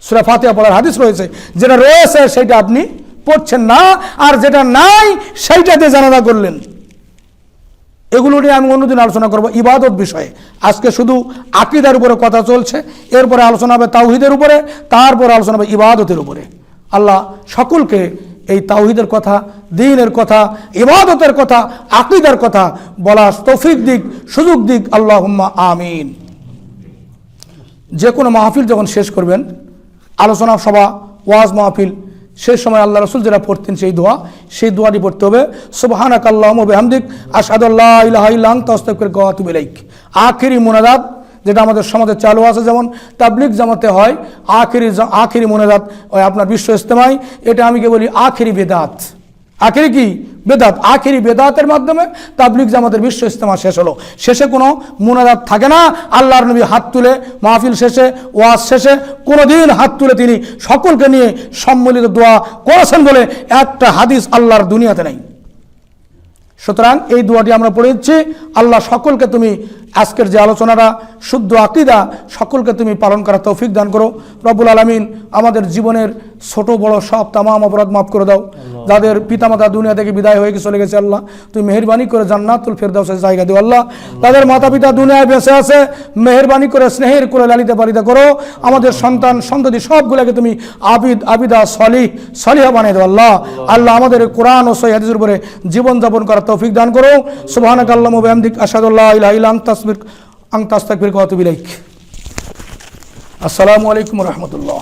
সূরা ফাতিহা পড়ার হাদিস রয়েছে। যেটা রয়েছে সেটা আপনি পড়ছেন না, আর যেটা নাই সেইটাতে জানাজা করলেন। এগুলো নিয়ে আমি অন্যদিন আলোচনা করব ইবাদত বিষয়ে। আজকে শুধু আকীদার উপরে কথা চলছে, এরপরে আলোচনা হবে তাওহীদের উপরে, তারপরে আলোচনা হবে ইবাদতের উপরে। আল্লাহ সকলকে এই তাওহীদের কথা, দ্বীনের কথা, ইবাদতের কথা, আকীদার কথা বলার তৌফিক দিক, সুযোগ দিক, আল্লাহুম্মা আমিন। যে কোনো মাহফিল যখন শেষ করবেন, আলোচনা সভা, ওয়াজ মাহফিল, সেই সময় আল্লাহ রাসূল যেটা পড়তেন সেই দোয়াটি পড়তে হবে, সুবহানাকাল্লাহুম্মা ওয়া বিহামদিক আশহাদু আল্লা ইলাহা ইল্লা আনতা আস্তাগফিরুকা ওয়া আতুবু ইলাইক। আখিরি মুনাজাত যেটা আমাদের সমাজে চালু আছে, যেমন তাবলিগ জামাতে হয় আখিরি মুনাজাত, ওই আপনার বিশ্ব ইজতেমায়, এটা আমি কি বলি আখিরি বেদাত। আখিরি কি বেদাত? আখিরি বেদাতের মাধ্যমে তাবলিগ জামাতের বিশ্ব ইজতেমা শেষ হলো। শেষে কোনো মুনাজাত থাকে না। আল্লাহর নবী হাত তুলে মাহফিল শেষে, ওয়াজ শেষে কোনোদিন হাত তুলে তিনি সকলকে নিয়ে সম্মিলিত দোয়া করেছেন বলে একটা হাদিস আল্লাহর দুনিয়াতে নেই। সুতরাং এই দোয়াটি আমরা পড়েছি। আল্লাহ সকলকে তুমি আজকের যে আলোচনাটা শুদ্ধ আকীদা, সকলকে তুমি পালন করার তৌফিক দান করো। রব্বুল আলামিন আমাদের জীবনের ছোট বড় সব তামাম অপরাধ মাফ করে দাও। যাদের পিতামাতা দুনিয়া থেকে বিদায় হয়ে চলে গেছে, আল্লাহ তুমি মেহেরবানি করে জান্নাতুল ফেরদাউসের জায়গা দিও। আল্লাহ তাদের মাতা পিতা দুনিয়ায় বেঁচে আছে, মেহেরবানি করে স্নেহের করে লালিত পালিত করো। আমাদের সন্তান সন্ততি সবগুলোকে তুমি আবিদা সলিহা বানিয়ে দাও। আল্লাহ আমাদের কোরআন ও সহিহ হাদিসের উপরে জীবনযাপন করার তৌফিক দান করো। সুবহানাকাল্লাহুম্মা ওয়া বিহামদিক আশহাদু আল্লা ইলাহা ইল্লা আনতা আস্তাগফিরুকা ওয়া আতুবু ইলাইক। আসসালামু আলাইকুম ওয়া রাহমাতুল্লাহ।